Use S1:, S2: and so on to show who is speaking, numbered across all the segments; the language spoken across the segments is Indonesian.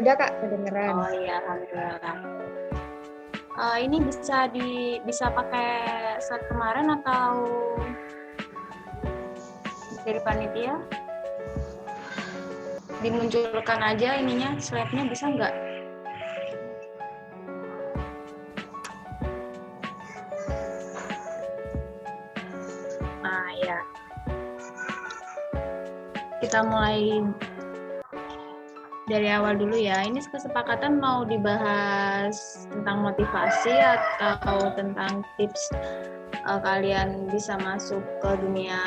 S1: Udah Kak, kedengeran.
S2: Oh iya, alhamdulillah. Ini bisa pakai slide kemarin atau dari panitia? Dimunculkan aja ininya, slide-nya bisa nggak? Nah ya, kita mulai dari awal dulu ya. Ini kesepakatan mau dibahas tentang motivasi atau tentang tips kalian bisa masuk ke dunia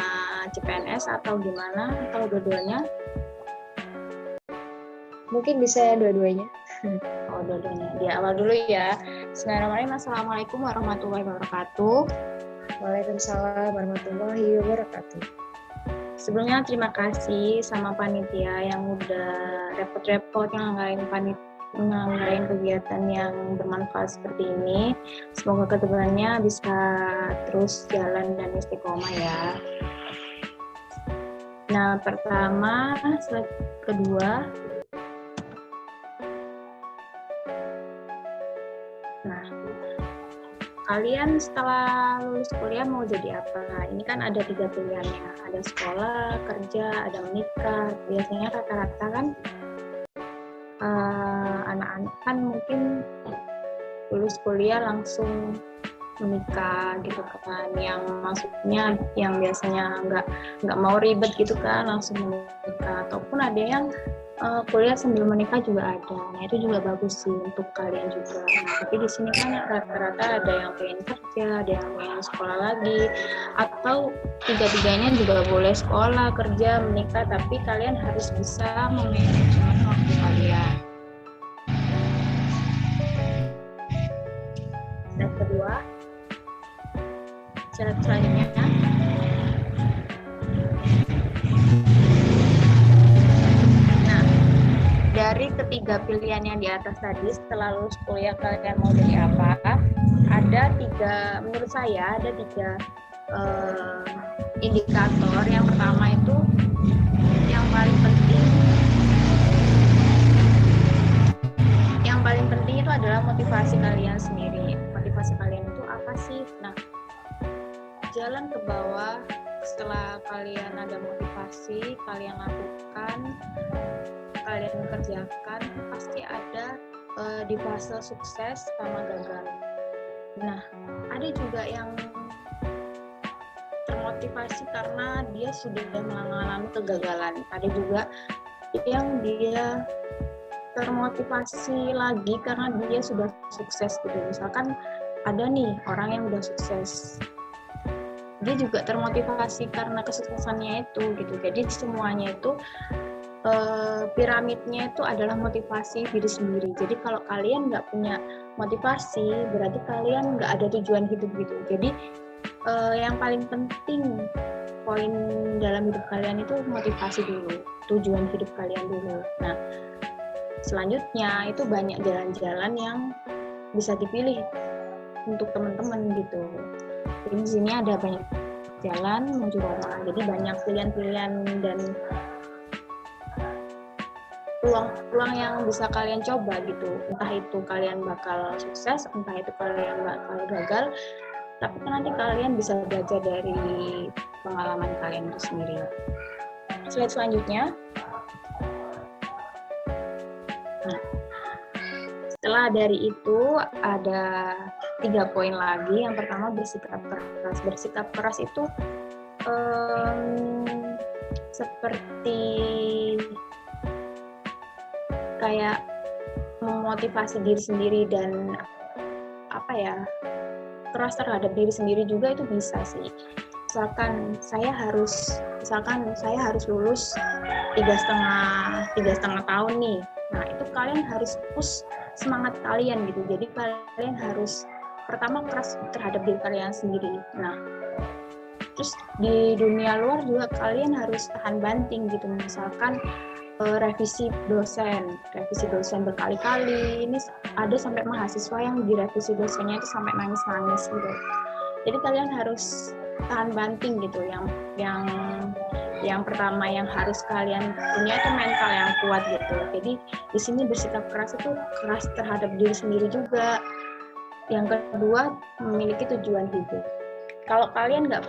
S2: CPNS atau gimana, atau dua-duanya?
S1: Mungkin bisa dua-duanya.
S2: Oh, dua-duanya. Di awal dulu ya. Bismillahirrahmanirrahim. Assalamualaikum warahmatullahi wabarakatuh.
S1: Waalaikumsalam warahmatullahi wabarakatuh.
S2: Sebelumnya terima kasih sama panitia yang udah repot-repot nganggain kegiatan yang bermanfaat seperti ini. Semoga kedepannya bisa terus jalan dan istiqomah ya. Nah, pertama, slide kedua. Nah, kalian setelah lulus kuliah mau jadi apa? Nah, ini kan ada 3 pilihannya. Ada sekolah, kerja, ada menikah. Biasanya rata-rata kan anak-anak kan mungkin lulus kuliah langsung menikah gitu kan. Yang maksudnya yang biasanya nggak mau ribet gitu kan, langsung menikah. Ataupun ada yang kuliah sambil menikah juga ada. Nah, itu juga bagus sih untuk kalian juga. Nah, tapi di sini kan rata-rata ada yang pengen kerja, ada yang pengen sekolah lagi, atau tiga-tiganya juga boleh sekolah, kerja, menikah, tapi kalian harus bisa memanajemen waktu kalian. Dan kedua, syarat selanjutnya, dari ketiga pilihan yang di atas tadi, setelah lulus kuliah kalian mau jadi apa? Menurut saya ada tiga indikator. Yang pertama itu yang paling penting itu adalah motivasi kalian sendiri. Motivasi kalian itu apa sih? Nah, jalan ke bawah setelah kalian ada motivasi, kalian lakukan, kalian kerjakan, pasti ada di fase sukses sama gagal. Nah, ada juga yang termotivasi karena dia sudah mengalami kegagalan. Ada juga yang dia termotivasi lagi karena dia sudah sukses gitu. Misalkan ada nih orang yang udah sukses, dia juga termotivasi karena kesuksesannya itu gitu. Jadi semuanya itu piramidnya itu adalah motivasi diri sendiri. Jadi kalau kalian nggak punya motivasi, berarti kalian nggak ada tujuan hidup gitu. Jadi yang paling penting poin dalam hidup kalian itu motivasi dulu, tujuan hidup kalian dulu. Nah, selanjutnya itu banyak jalan-jalan yang bisa dipilih untuk teman-teman gitu. Jadi di sini ada banyak jalan menuju Roma. Jadi banyak pilihan-pilihan dan peluang yang bisa kalian coba gitu. Entah itu kalian bakal sukses, entah itu kalian bakal gagal, tapi nanti kalian bisa belajar dari pengalaman kalian itu sendiri. Slide selanjutnya. Nah, setelah dari itu ada 3 poin lagi. Yang pertama bersikap keras. Bersikap keras itu seperti kayak memotivasi diri sendiri dan keras terhadap diri sendiri juga itu bisa sih. Misalkan saya harus lulus 3,5 tahun nih. Nah, itu kalian harus push semangat kalian gitu. Jadi kalian harus pertama keras terhadap diri kalian sendiri. Nah, terus di dunia luar juga kalian harus tahan banting gitu. Misalkan revisi dosen berkali-kali. Ini ada sampai mahasiswa yang direvisi dosennya itu sampai nangis-nangis gitu. Jadi kalian harus tahan banting gitu. Yang yang pertama yang harus kalian punya itu mental yang kuat gitu. Jadi di sini bersikap keras itu keras terhadap diri sendiri juga. Yang kedua, memiliki tujuan hidup. Kalau kalian nggak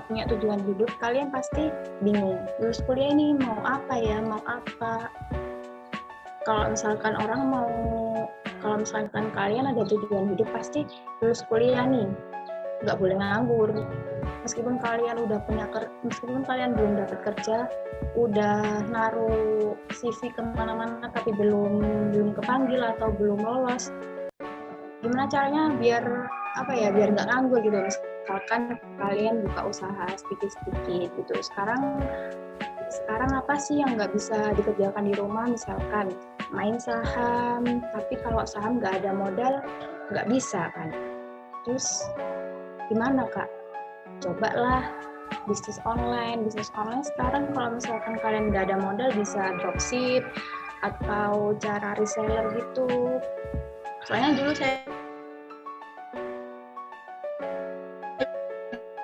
S2: punya tujuan hidup, kalian pasti bingung. Lulus kuliah ini mau apa ya? Mau apa? Kalau misalkan kalian ada tujuan hidup, pasti lulus kuliah nih, nggak boleh nganggur. Meskipun kalian belum dapat kerja, udah naruh CV kemana-mana tapi belum kepanggil atau belum lolos, gimana caranya biar nggak nganggur gitu. Misalkan kalian buka usaha sedikit-sedikit gitu. Sekarang apa sih yang nggak bisa dikerjakan di rumah? Misalkan main saham, tapi kalau saham nggak ada modal nggak bisa kan. Terus gimana Kak? Cobalah bisnis online sekarang kalau misalkan kalian nggak ada modal bisa dropship atau cara reseller gitu. Soalnya dulu saya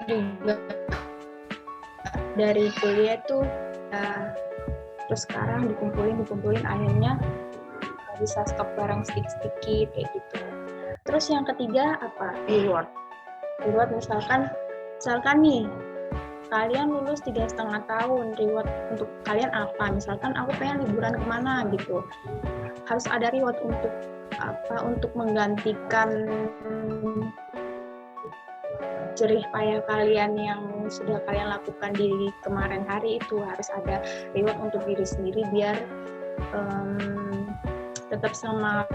S2: juga dari kuliah tuh terus sekarang dikumpulin akhirnya bisa stok barang sedikit-sedikit kayak gitu. Terus yang ketiga apa? Reward misalkan nih kalian lulus 3,5 tahun, reward untuk kalian apa? Misalkan aku pengen liburan kemana gitu, harus ada reward untuk apa? Untuk menggantikan jerih payah kalian yang sudah kalian lakukan di kemarin hari itu. Harus ada reward untuk diri sendiri biar tetap semangat.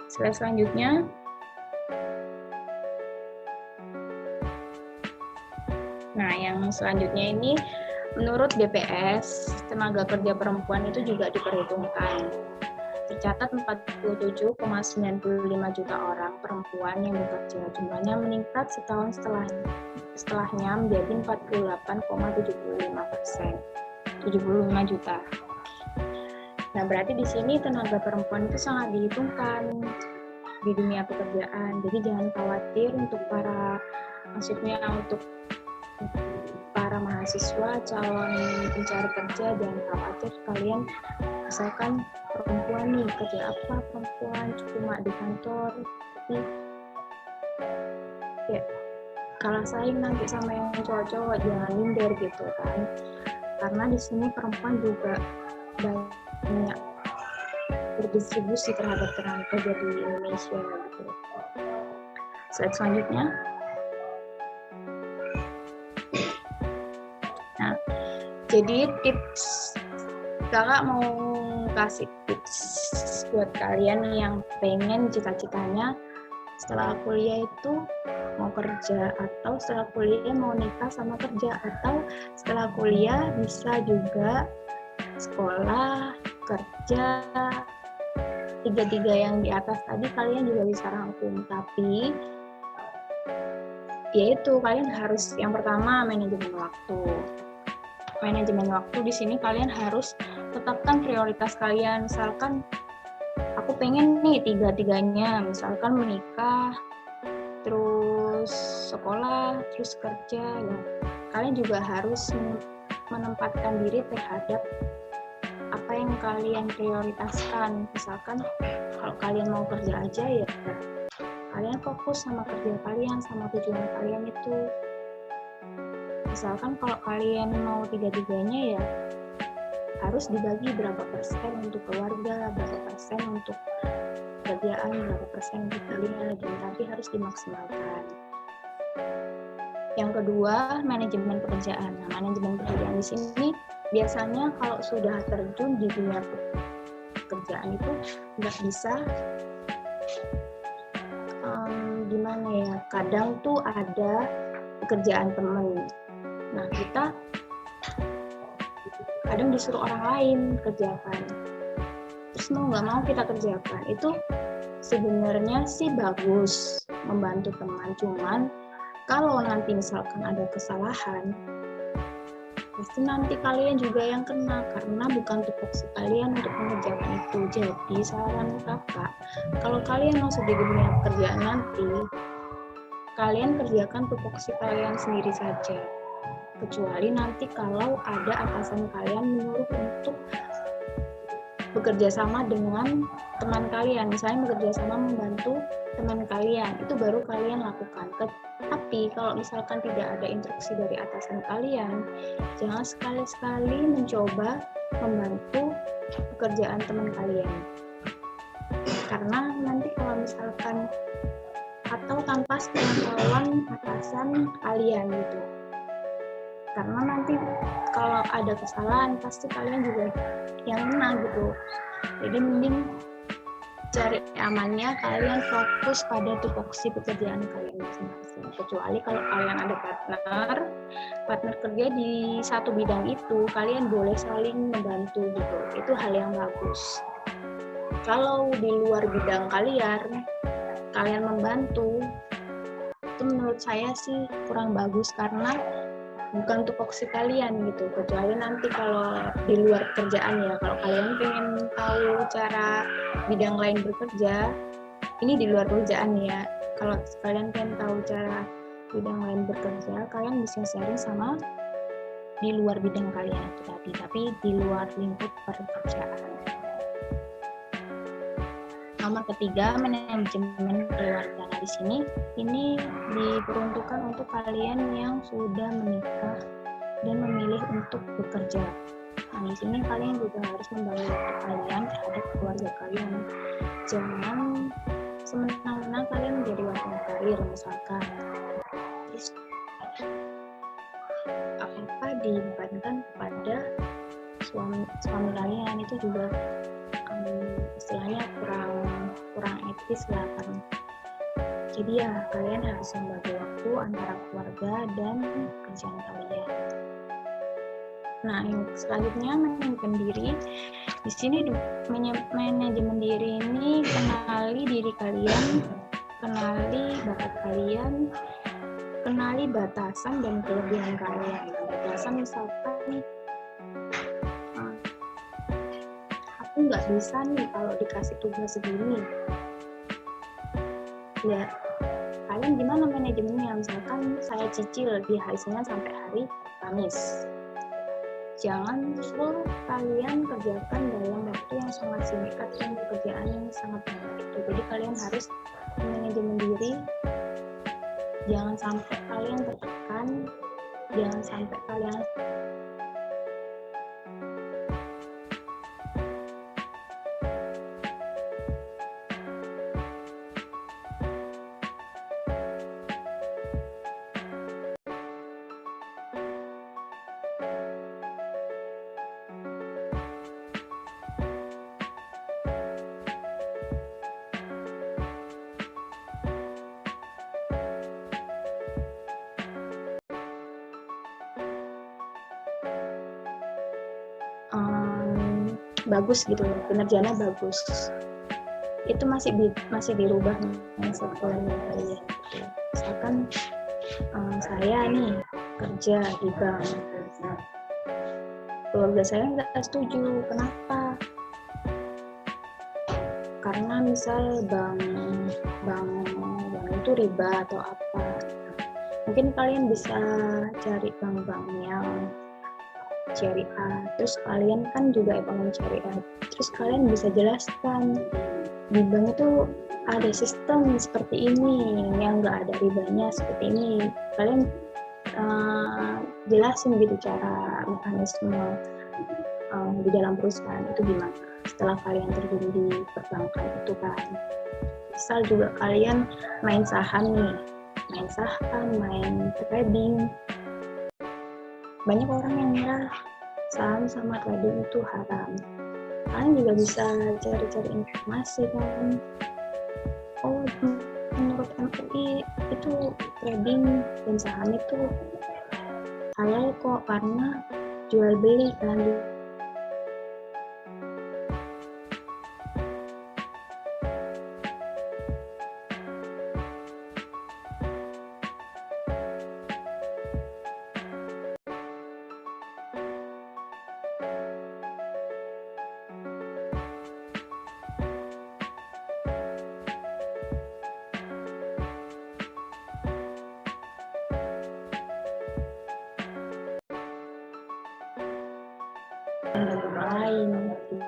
S2: Slide selanjutnya. Nah, yang selanjutnya ini menurut BPS, tenaga kerja perempuan itu juga diperhitungkan. Tercatat 47,95 juta orang perempuan yang bekerja. Jumlahnya meningkat setahun setelahnya menjadi 48,75%. 75 juta. Nah, berarti di sini tenaga perempuan itu sangat dihitungkan di dunia pekerjaan. Jadi jangan khawatir untuk para mahasiswa, calon pencari kerja, jangan khawatir kalian misalkan perempuan nih, kerja apa perempuan cuma di kantor, tapi ya kalah saing nanti sama yang cowok-cowok, jangan minder gitu kan, karena di sini perempuan juga banyak berdistribusi terhadap tenaga kerja di Indonesia gitu. Slide selanjutnya. Nah, jadi tips, kakak mau kasih tips buat kalian yang pengen cita-citanya setelah kuliah itu mau kerja, atau setelah kuliah mau nikah sama kerja, atau setelah kuliah bisa juga sekolah, kerja, tiga-tiga yang di atas tadi kalian juga bisa rangkum. Tapi yaitu kalian harus yang pertama manajemen waktu di sini kalian harus tetapkan prioritas kalian. Misalkan aku pengen nih tiga-tiganya, misalkan menikah, terus sekolah, terus kerja, ya kalian juga harus menempatkan diri terhadap apa yang kalian prioritaskan. Misalkan kalau kalian mau kerja aja, ya kalian fokus sama kerja kalian, sama tujuan kalian itu. Misalkan kalau kalian mau tiga-tiganya, ya harus dibagi berapa persen untuk keluarga, berapa persen untuk kerjaan, berapa persen untuk kuliah, dan tapi harus dimaksimalkan. Yang kedua, manajemen pekerjaan. Nah, manajemen pekerjaan di sini biasanya kalau sudah terjun di dunia pekerjaan itu nggak bisa gimana ya, kadang tuh ada pekerjaan temen. Nah, kita kadang disuruh orang lain kerjakan, terus mau nggak mau kita kerjakan. Itu sebenarnya sih bagus membantu teman, cuman kalau nanti misalkan ada kesalahan, pasti nanti kalian juga yang kena, karena bukan tupoksi kalian untuk mengerjakan itu. Jadi saran kakak, kalau kalian masuk di dunia pekerjaan nanti, kalian kerjakan tupoksi kalian sendiri saja. Kecuali nanti kalau ada atasan kalian menyuruh untuk bekerja sama dengan teman kalian, misalnya bekerja sama membantu teman kalian, itu baru kalian lakukan. Tapi kalau misalkan tidak ada instruksi dari atasan kalian, jangan sekali-sekali mencoba membantu pekerjaan teman kalian. Karena nanti kalau misalkan atau tanpa sepengetahuan atasan kalian gitu. Karena nanti kalau ada kesalahan pasti kalian juga yang kena gitu. Jadi mending cari amannya kalian fokus pada tupoksi pekerjaan kalian masing-masing. Kecuali kalau kalian ada partner kerja di satu bidang itu, kalian boleh saling membantu gitu. Itu hal yang bagus. Kalau di luar bidang kalian membantu, itu menurut saya sih kurang bagus karena bukan tupoksi kalian gitu. Kecuali nanti kalau di luar kerjaan ya, kalau kalian pengen tahu cara bidang lain bekerja, ini di luar kerjaan ya. Kalau kalian pengen tahu cara bidang lain bekerja, kalian bisa sharing sama di luar bidang kalian itu tadi, tapi di luar lingkup pekerjaan. Nomor ketiga, manajemen keluarga. Nah, di sini ini diperuntukkan untuk kalian yang sudah menikah dan memilih untuk bekerja. Nah, di sini kalian juga harus membangun waktu kalian terhadap keluarga kalian. Jangan semena-mena kalian menjadi wanita karir misalkan. Terus apa dibebankan kepada suami kalian, itu juga istilahnya kurang etis lah kan. Jadi ya kalian harus membagi waktu antara keluarga dan kerjaan kalian. Nah, yang selanjutnya manajemen diri. Di sini manajemen diri ini kenali diri kalian, kenali bakat kalian, kenali batasan dan kelebihan kalian. Batasan misalkan aku nggak bisa nih kalau dikasih tugas segini. Ya, kalian gimana manajemennya? Misalkan saya cicil di hari Senin sampai hari Kamis. Jangan full kalian kerjakan dalam waktu yang sangat singkat dan pekerjaan yang sangat banyak itu. Jadi kalian harus manajemen diri. Jangan sampai kalian tertekan. Jangan sampai kalian bagus gitu, kinerjanya bagus, itu masih dirubah mindset kalian gitu. Misalkan saya nih kerja di bank, keluarga saya nggak setuju. Kenapa? Karena misal bank itu riba atau apa. Mungkin kalian bisa cari bank-bank yang syariah, terus kalian kan juga ekonomi syariah, terus kalian bisa jelaskan di bank itu ada sistem seperti ini yang nggak ada ribanya seperti ini. Kalian jelasin gitu cara mekanisme di dalam perusahaan itu gimana setelah kalian terjun di perbankan itu kan. Misal juga kalian main saham, main trading. Banyak orang yang ngira saham sama trading itu haram. Kalian juga bisa cari-cari informasi kan. Oh, menurut MUI itu trading dan saham itu halal kok karena jual beli kan. dan lain-lain.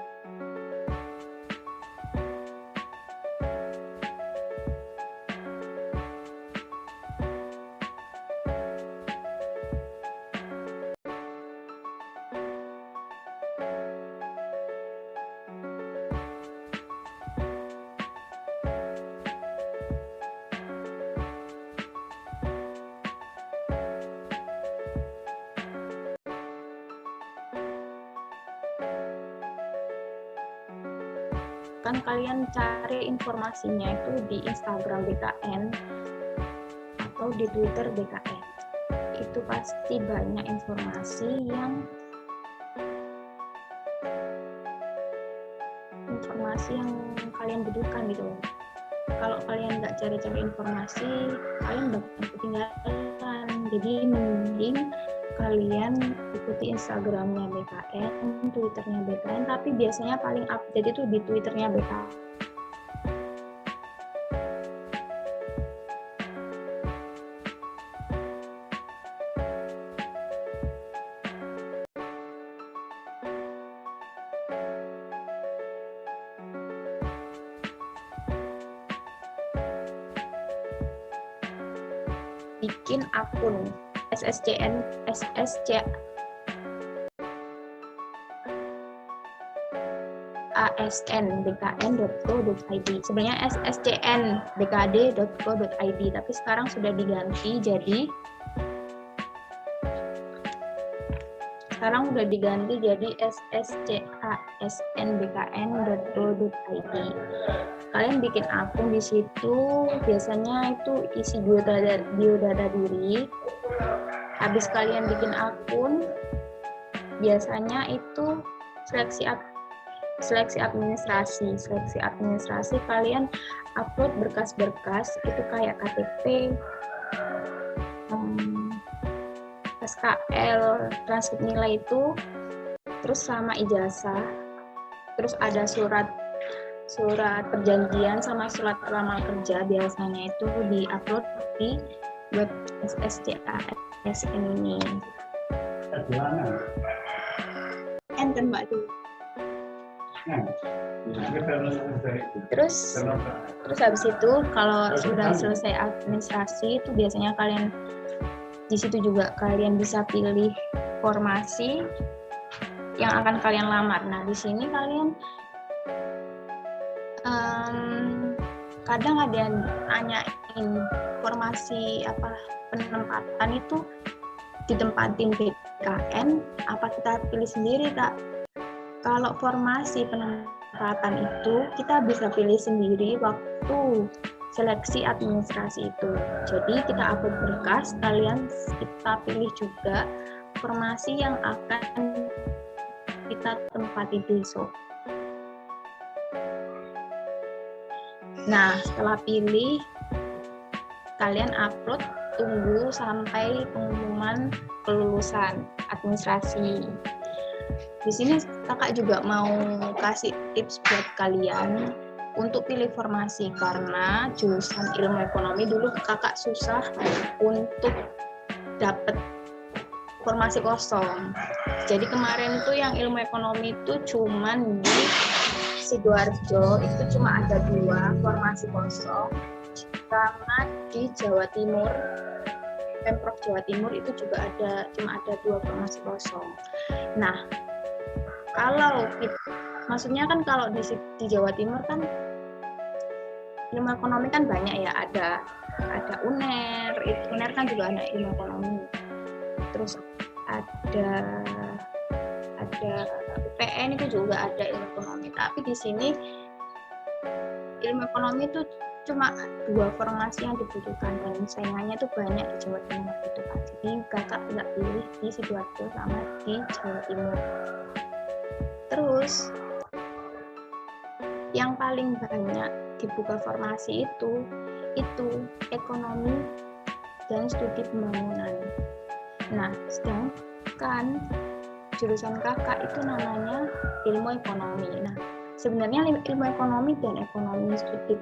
S2: Kan kalian cari informasinya itu di Instagram BKN atau di Twitter BKN. Itu pasti banyak informasi yang kalian butuhkan gitu. Kalau kalian nggak cari-cari informasi, kalian bakal ketinggalan. Jadi mending kalian ikuti Instagramnya BKN, Twitternya BKN, tapi biasanya paling update itu di Twitternya BKN. Bikin akun SSCN asnbkn.co.id. Sebenarnya sscnbkd.co.id, tapi sekarang sudah diganti jadi sscasnbkn.co.id. Kalian bikin akun di situ, biasanya itu isi biodata diri. Habis kalian bikin akun, biasanya itu seleksi administrasi. Kalian upload berkas-berkas itu kayak KTP, SKL, transkrip nilai itu, terus sama ijazah, terus ada surat perjanjian sama surat pelamar kerja, biasanya itu di-upload di web SSCASN ini. Enten Mbak tuh. Terus habis itu kalau sudah selesai administrasi itu biasanya kalian di situ juga kalian bisa pilih formasi yang akan kalian lamar. Nah, di sini kalian kadang ada yang nanyain formasi penempatan itu ditempatin BKN apa kita pilih sendiri, Kak? Kalau formasi penempatan itu kita bisa pilih sendiri waktu seleksi administrasi itu. Jadi kita upload berkas, kita pilih juga formasi yang akan kita tempati besok. Nah, setelah pilih, kalian upload, tunggu sampai pengumuman kelulusan administrasi. Di sini kakak juga mau kasih tips buat kalian untuk pilih formasi, karena jurusan ilmu ekonomi dulu kakak susah untuk dapat formasi kosong. Jadi kemarin itu yang ilmu ekonomi itu cuman di Sidoarjo itu cuma ada 2 formasi kosong, sama di Jawa Timur, Pemprov Jawa Timur itu juga cuma ada 2 formasi kosong. Nah, maksudnya kan kalau di Jawa Timur kan ilmu ekonomi kan banyak ya, ada UNER kan juga ada ilmu ekonomi, terus ada UPN itu juga ada ilmu ekonomi. Tapi di sini ilmu ekonomi itu cuma 2 formasi yang dibutuhkan dan saingannya itu banyak di Jawa Timur gitu Pak. Jadi kakak nggak pilih di Sidoarjo sama di Jawa Timur. Terus yang paling banyak dibuka formasi itu ekonomi dan studi pembangunan. Nah, sedangkan jurusan kakak itu namanya ilmu ekonomi. Nah, sebenarnya ilmu ekonomi dan ekonomi studi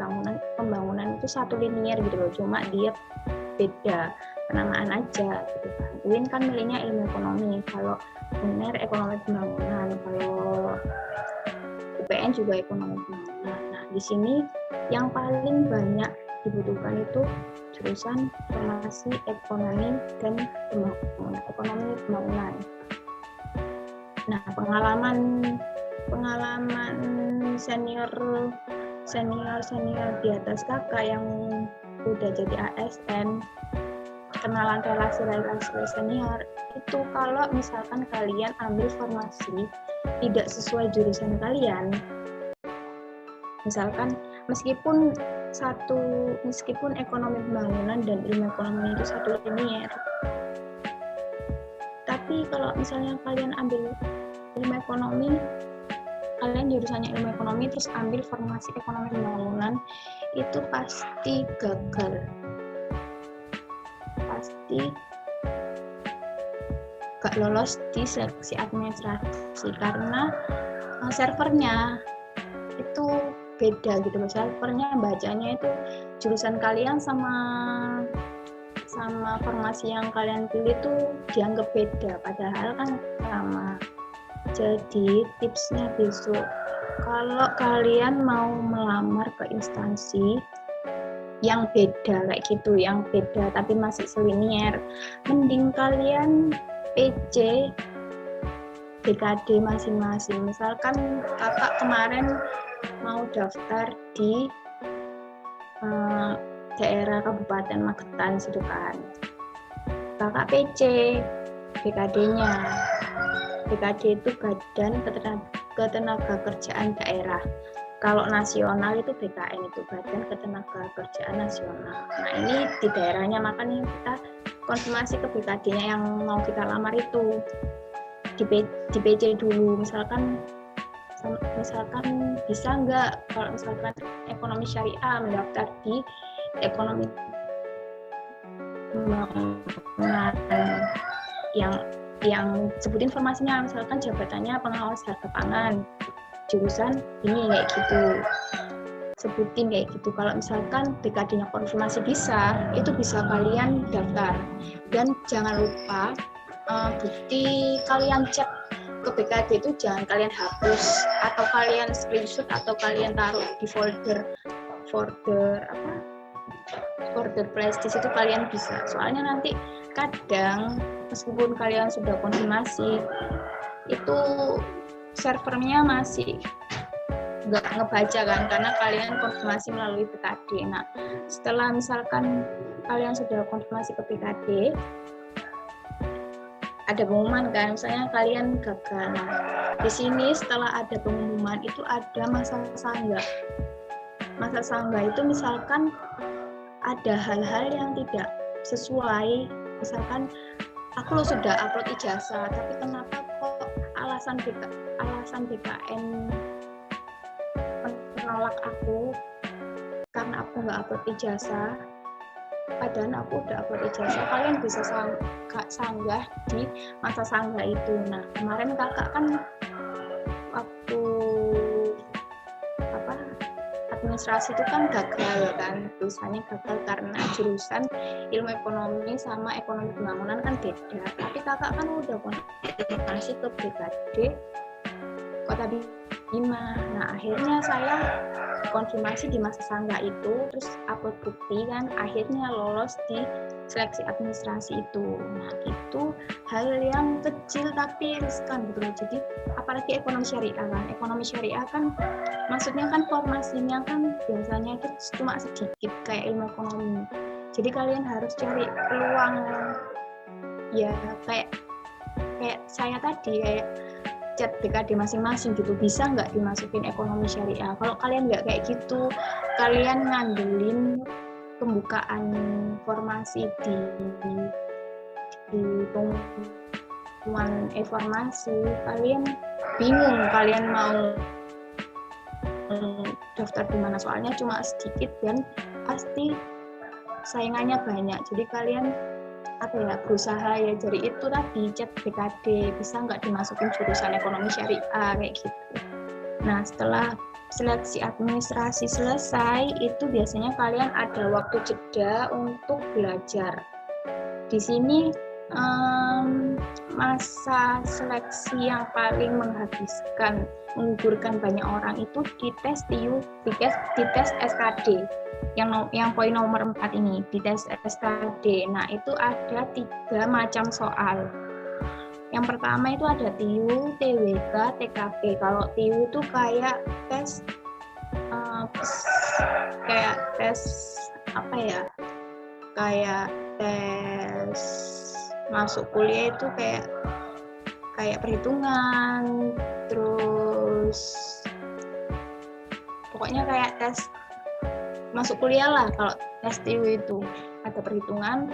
S2: pembangunan itu satu linier gitu loh, cuma dia beda. penamaan aja gitu kan. UIN kan milihnya ilmu ekonomi, kalau UNER ekonomi pembangunan, kalau UPN juga ekonomi pembangunan. Nah, di sini yang paling banyak dibutuhkan itu jurusan Farmasi Ekonomi dan Pembangunan, ekonomi pembangunan. Nah, pengalaman senior di atas kakak yang udah jadi ASN, kenalan relasi senior itu, kalau misalkan kalian ambil formasi tidak sesuai jurusan kalian, misalkan meskipun ekonomi pembangunan dan ilmu ekonomi itu satu linier, tapi kalau misalnya kalian ambil ilmu ekonomi, kalian jurusannya ilmu ekonomi terus ambil formasi ekonomi pembangunan, itu pasti gagal, pasti gak lolos di seleksi administrasi karena servernya itu beda gitu loh. Servernya bacanya itu jurusan kalian sama formasi yang kalian pilih itu dianggap beda, padahal kan sama. Jadi tipsnya besok kalau kalian mau melamar ke instansi yang beda kayak gitu, yang beda tapi masih selinier, mending kalian PC BKD masing-masing. Misalkan kakak kemarin mau daftar di daerah Kabupaten Magetan gitu kan, kakak PC BKD-nya. BKD itu Badan Ketenagakerjaan Daerah. Kalau nasional itu BKN, itu Badan Ketenagakerjaan Nasional. Nah, ini di daerahnya, makanya kita konfirmasi ke BKD-nya yang mau kita lamar itu. Di PC dulu, misalkan bisa nggak kalau misalkan ekonomi syariah mendaftar di ekonomi pembangunan, yang sebutin informasinya, misalkan jabatannya pengawas harga pangan, jurusan ini kayak gitu, sebutin kayak gitu. Kalau misalkan BKD-nya konfirmasi bisa, itu bisa kalian daftar. Dan jangan lupa bukti kalian cek ke BKD itu jangan kalian hapus atau kalian screenshot atau kalian taruh di folder flashdisk, itu kalian bisa. Soalnya nanti kadang meskipun kalian sudah konfirmasi itu servernya masih nggak ngebaca kan, karena kalian konfirmasi melalui BKD. Nah, setelah misalkan kalian sudah konfirmasi ke BKD, ada pengumuman kan, misalnya kalian gagal. Nah, di sini setelah ada pengumuman itu ada masa sanggah. Masa sanggah itu misalkan ada hal-hal yang tidak sesuai, misalkan aku sudah upload ijazah, tapi kenapa kok alasan BKN menolak aku karena aku nggak upload ijazah, padahal aku udah upload ijazah. Kalian bisa sanggah di masa sanggah itu. Nah, kemarin kakak kan waktu administrasi itu kan gagal kan, tulisannya gagal karena jurusan ilmu ekonomi sama ekonomi pembangunan kan beda. Tapi kakak kan udah konfirmasi ke BKD Kota Bima. Nah, akhirnya saya konfirmasi di masa sanggah itu, terus upload bukti kan, akhirnya lolos di seleksi administrasi itu. Nah, itu hal yang kecil tapi riskan gitu loh. Jadi apalagi ekonomi syariah kan maksudnya kan formasinya kan biasanya itu cuma sedikit kayak ilmu ekonomi. Jadi kalian harus cari peluang, ya kayak saya tadi, kayak chat BKD masing-masing gitu, bisa nggak dimasukin ekonomi syariah. Kalau kalian nggak kayak gitu, kalian ngandelin pembukaan formasi di pengumuman informasi, kalian bingung kalian mau daftar di mana, soalnya cuma sedikit dan pasti saingannya banyak. Jadi kalian berusaha ya, jadi itu tadi chat BKD bisa nggak dimasukin jurusan ekonomi syariah kayak gitu. Nah, setelah seleksi administrasi selesai, itu biasanya kalian ada waktu jeda untuk belajar. Di sini masa seleksi yang paling menggugurkan banyak orang itu di tes TIU, di tes SKD yang poin nomor 4 ini, di tes SKD. Nah, itu ada 3 macam soal. Yang pertama itu ada TIU, TWK, TKP. Kalau TIU itu kayak tes apa ya? Kayak tes masuk kuliah itu kayak perhitungan, terus pokoknya kayak tes masuk kuliah lah. Kalau tes TIU itu ada perhitungan,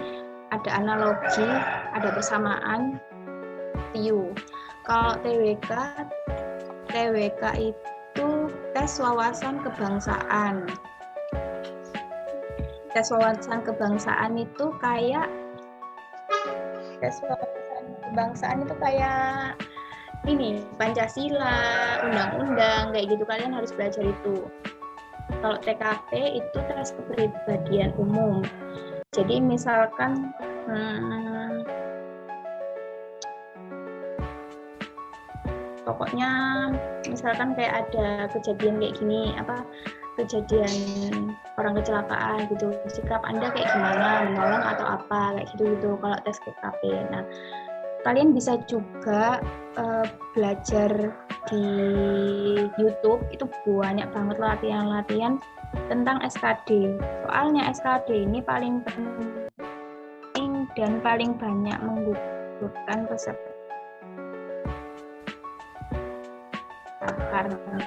S2: ada analogi, ada persamaan TIU. Kalau TWK itu tes wawasan kebangsaan. Tes wawasan kebangsaan itu kayak ini Pancasila, undang-undang kayak gitu, kalian harus belajar itu. Kalau TKP itu tes kepribadian umum. Jadi misalkan pokoknya misalkan kayak ada kejadian kayak gini, kejadian orang kecelakaan gitu, sikap Anda kayak gimana, menolong atau apa kayak gitu kalau tes TKP. Nah, kalian bisa juga belajar di YouTube, itu banyak banget latihan-latihan tentang SKD. Soalnya SKD ini paling penting dan paling banyak menggugurkan peserta karena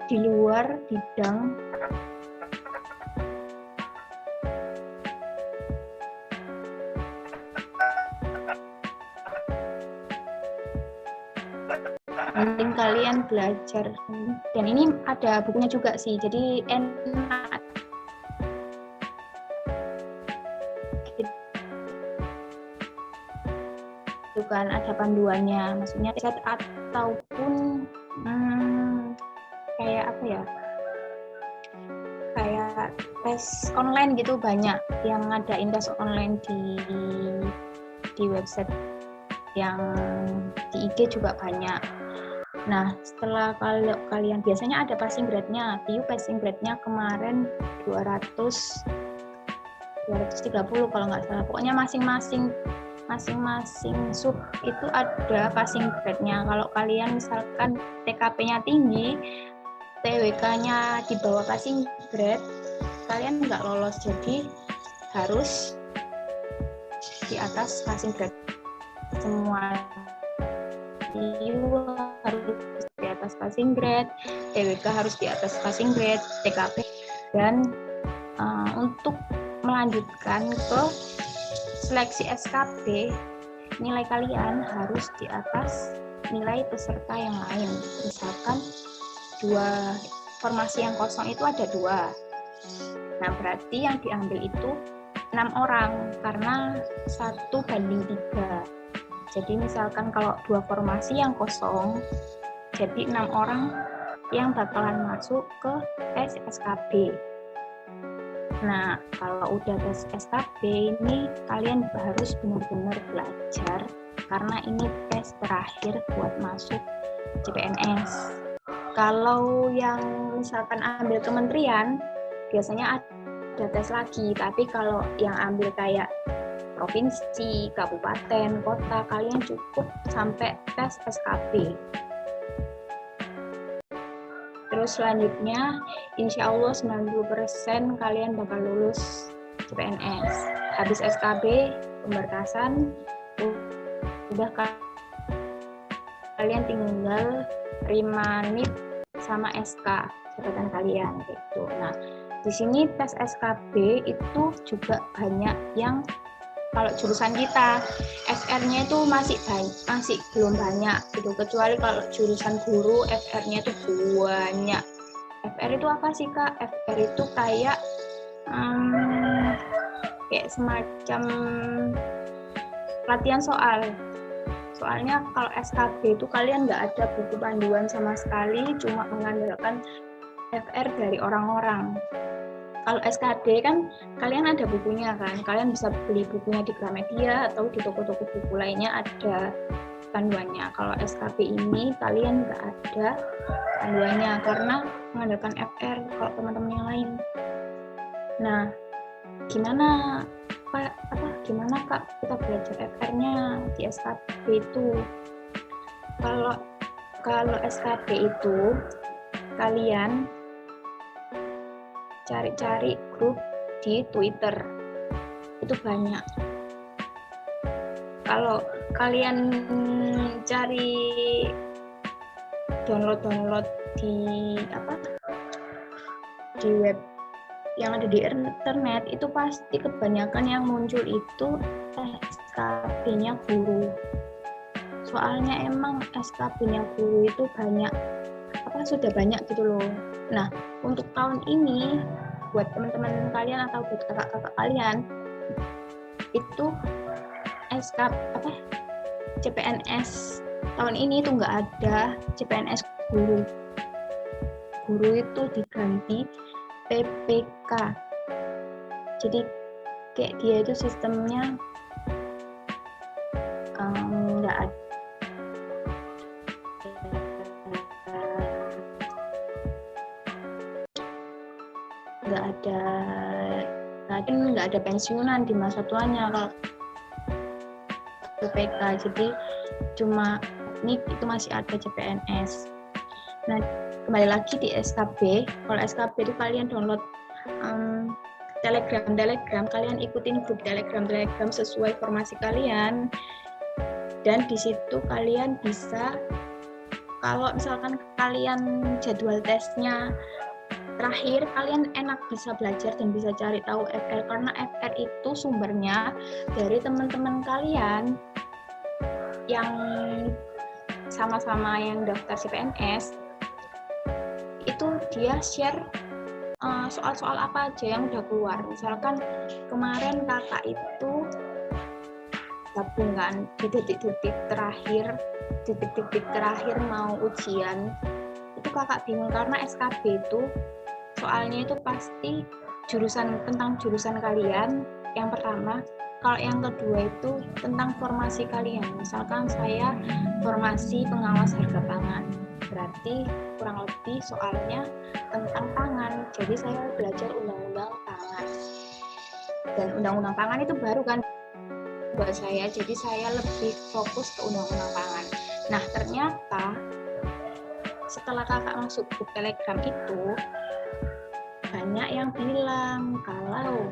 S2: di luar bidang penting kalian belajar, dan ini ada bukunya juga sih, jadi enak itu kan, ada panduannya, maksudnya chat ataupun kayak apa ya, kayak tes online gitu, banyak yang ngadain tes online di website, yang di IG juga banyak. Nah, setelah kalau kalian biasanya ada passing grade-nya, TIU passing grade-nya kemarin 230 kalau nggak salah, pokoknya masing-masing sub itu ada passing grade-nya. Kalau kalian misalkan TKP-nya tinggi, TWK-nya di bawah passing grade, kalian nggak lolos, jadi harus di atas passing grade semua. TIU harus di atas passing grade, TWK harus di atas passing grade, TKP, dan untuk melanjutkan ke seleksi SKP, nilai kalian harus di atas nilai peserta yang lain. Misalkan 2 formasi yang kosong itu ada 2. Nah, berarti yang diambil itu 6 orang karena 1:3. Jadi misalkan kalau 2 formasi yang kosong, jadi 6 orang yang bakalan masuk ke tes SKB. Nah, kalau udah tes SKB ini kalian harus benar-benar belajar, karena ini tes terakhir buat masuk CPNS. Kalau yang misalkan ambil kementerian, biasanya ada tes lagi, tapi kalau yang ambil kayak provinsi, kabupaten, kota, kalian cukup sampai tes SKB. Terus selanjutnya, insya Allah 90% kalian bakal lulus CPNS. Habis SKB, pemberkasan, udah kalian tinggal terima NIP sama SK jabatan kalian gitu. Nah, di sini tes SKB itu juga banyak yang, kalau jurusan kita FR-nya itu masih belum banyak gitu, kecuali kalau jurusan guru FR-nya itu banyak. FR itu apa sih Kak? FR itu kayak semacam latihan Soalnya kalau SKB itu kalian nggak ada buku panduan sama sekali, cuma mengandalkan FR dari orang-orang. Kalau SKD kan kalian ada bukunya kan, kalian bisa beli bukunya di Gramedia atau di toko-toko buku lainnya ada panduannya. Kalau SKB ini kalian nggak ada panduannya karena mengandalkan FR kalau teman-teman yang lain. Nah, gimana Kak kita belajar FR-nya di SKB itu? Kalau SKB itu kalian cari-cari grup di Twitter, itu banyak. Kalau kalian cari download di web yang ada di internet, itu pasti kebanyakan yang muncul itu SKB-nya guru. Soalnya emang SKB-nya guru itu sudah banyak gitu loh. Nah, untuk tahun ini buat teman-teman kalian atau buat kakak-kakak kalian itu CPNS tahun ini itu nggak ada CPNS guru. Guru itu diganti PPK. Jadi kayak dia itu sistemnya nggak ada. Nggak ada pensiunan di masa tuanya kalau PPK, jadi cuma ini itu masih ada CPNS. Nah, kembali lagi di SKB. Kalau SKB itu kalian download Telegram, kalian ikutin grup Telegram sesuai formasi kalian, dan di situ kalian bisa, kalau misalkan kalian jadwal tesnya terakhir, kalian enak bisa belajar dan bisa cari tahu FR, karena FR itu sumbernya dari teman-teman kalian yang sama-sama yang daftar CPNS. Itu dia share soal-soal apa aja yang udah keluar. Misalkan kemarin kakak itu gabungan di detik-detik terakhir mau ujian, itu kakak bingung karena SKB itu soalnya itu pasti tentang jurusan kalian yang pertama. Kalau yang kedua itu tentang formasi kalian. Misalkan saya formasi pengawas harga pangan, berarti kurang lebih soalnya tentang pangan. Jadi saya belajar undang-undang pangan. Dan undang-undang pangan itu baru kan buat saya, jadi saya lebih fokus ke undang-undang pangan. Nah, ternyata setelah kakak masuk grup Telegram itu, banyak yang bilang kalau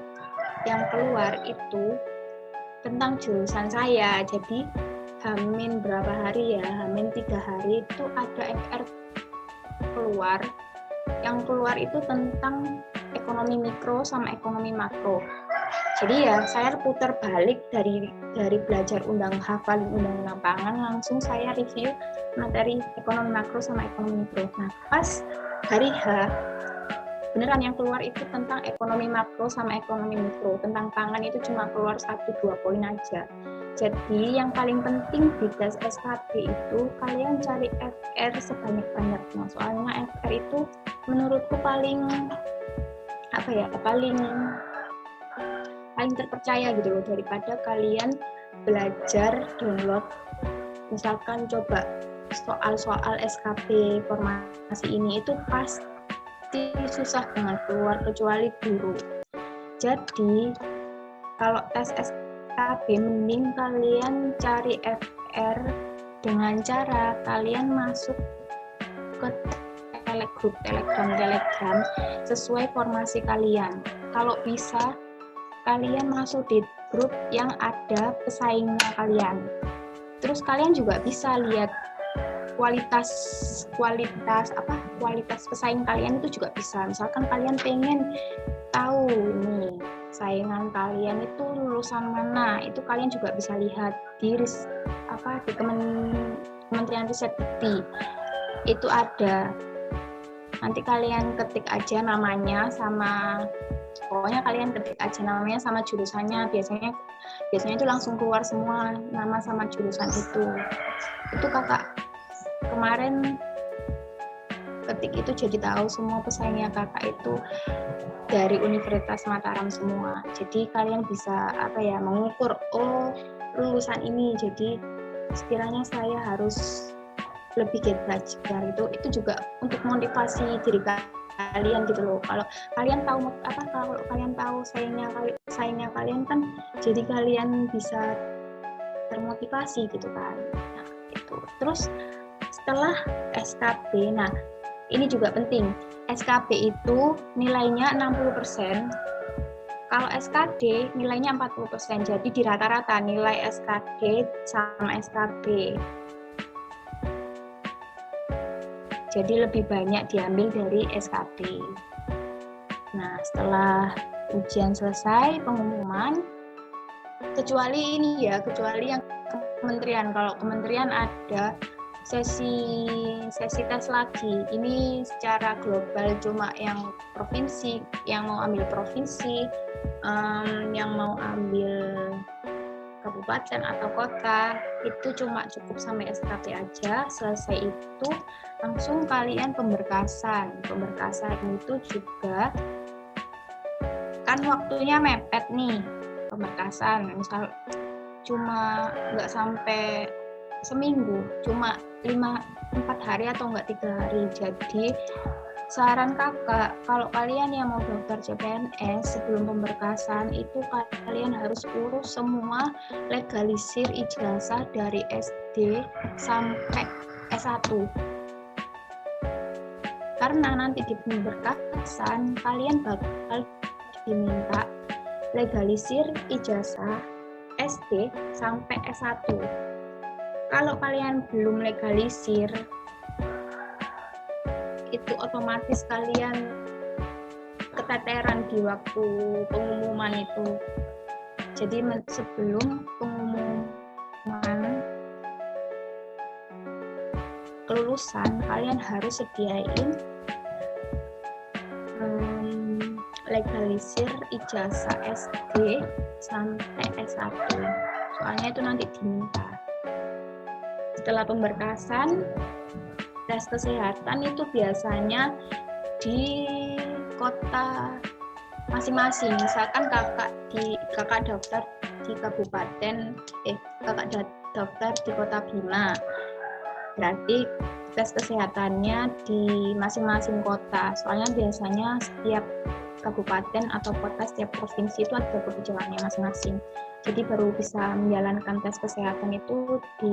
S2: yang keluar itu tentang jurusan saya. Jadi Hamin berapa hari ya, Hamin 3 hari itu ada FR keluar. Yang keluar itu tentang ekonomi mikro sama ekonomi makro. Jadi ya saya putar balik dari belajar hafalin undang-undang pangan, langsung saya review materi ekonomi makro sama ekonomi mikro. Nah, pas hari H beneran yang keluar itu tentang ekonomi makro sama ekonomi mikro. Tentang pangan itu cuma keluar 1-2 poin aja. Jadi yang paling penting di tes SKB itu kalian cari FR sebanyak-banyaknya. Soalnya FR itu menurutku paling terpercaya gitu loh, daripada kalian belajar download. Misalkan coba soal-soal SKB formasi ini itu pasti susah banget keluar kecuali guru. Jadi kalau tes SKB mending kalian cari FR dengan cara kalian masuk ke grup Telegram sesuai formasi kalian. Kalau bisa kalian masuk di grup yang ada pesaingnya kalian. Terus kalian juga bisa lihat kualitas pesaing kalian itu juga bisa. Misalkan kalian pengen tahu nih saingan kalian itu lulusan mana, itu kalian juga bisa lihat di Kementerian Riset Dikti. Itu ada Nanti kalian ketik aja namanya sama, pokoknya kalian ketik aja namanya sama jurusannya. Biasanya itu langsung keluar semua nama sama jurusan itu. Itu kakak kemarin ketik itu jadi tahu semua pesaingnya kakak itu dari Universitas Mataram semua. Jadi kalian bisa mengukur, oh lulusan ini, jadi sekiranya saya harus lebih giat belajar. Itu juga untuk motivasi diri kalian gitu loh. Kalau kalian tahu saingnya kalian kan, jadi kalian bisa termotivasi gitu kan. Nah, itu. Terus setelah SKB, nah ini juga penting. SKB itu nilainya 60%. Kalau SKD nilainya 40%. Jadi di rata-rata nilai SKD sama SKB. Jadi lebih banyak diambil dari SKB. Nah, setelah ujian selesai, pengumuman, kecuali yang kementerian. Kalau kementerian ada sesi tes lagi. Ini secara global, cuma yang provinsi, yang mau ambil provinsi, yang mau ambil kabupaten atau kota, itu cuma cukup sampai SKP aja. Selesai itu langsung kalian pemberkasan. Pemberkasan itu juga kan waktunya mepet nih. Pemberkasan misal cuma nggak sampai seminggu, cuma 4 hari atau enggak 3 hari. Jadi saran kakak, kalau kalian yang mau daftar CPNS sebelum pemberkasan itu kalian harus urus semua legalisir ijazah dari SD sampai S1. Karena nanti di pemberkasan kalian bakal diminta legalisir ijazah SD sampai S1. Kalau kalian belum legalisir, itu otomatis kalian keteteran di waktu pengumuman itu. Jadi sebelum pengumuman kelulusan, kalian harus sediain legalisir ijazah SD sampai S1. Soalnya itu nanti diminta. Setelah pemberkasan, tes kesehatan itu biasanya di kota masing-masing. Misalkan kakak daftar di kabupaten, kakak daftar di kota Bima, berarti tes kesehatannya di masing-masing kota. Soalnya biasanya setiap kabupaten atau kota, setiap provinsi itu ada kebijakannya masing-masing. Jadi baru bisa menjalankan tes kesehatan itu di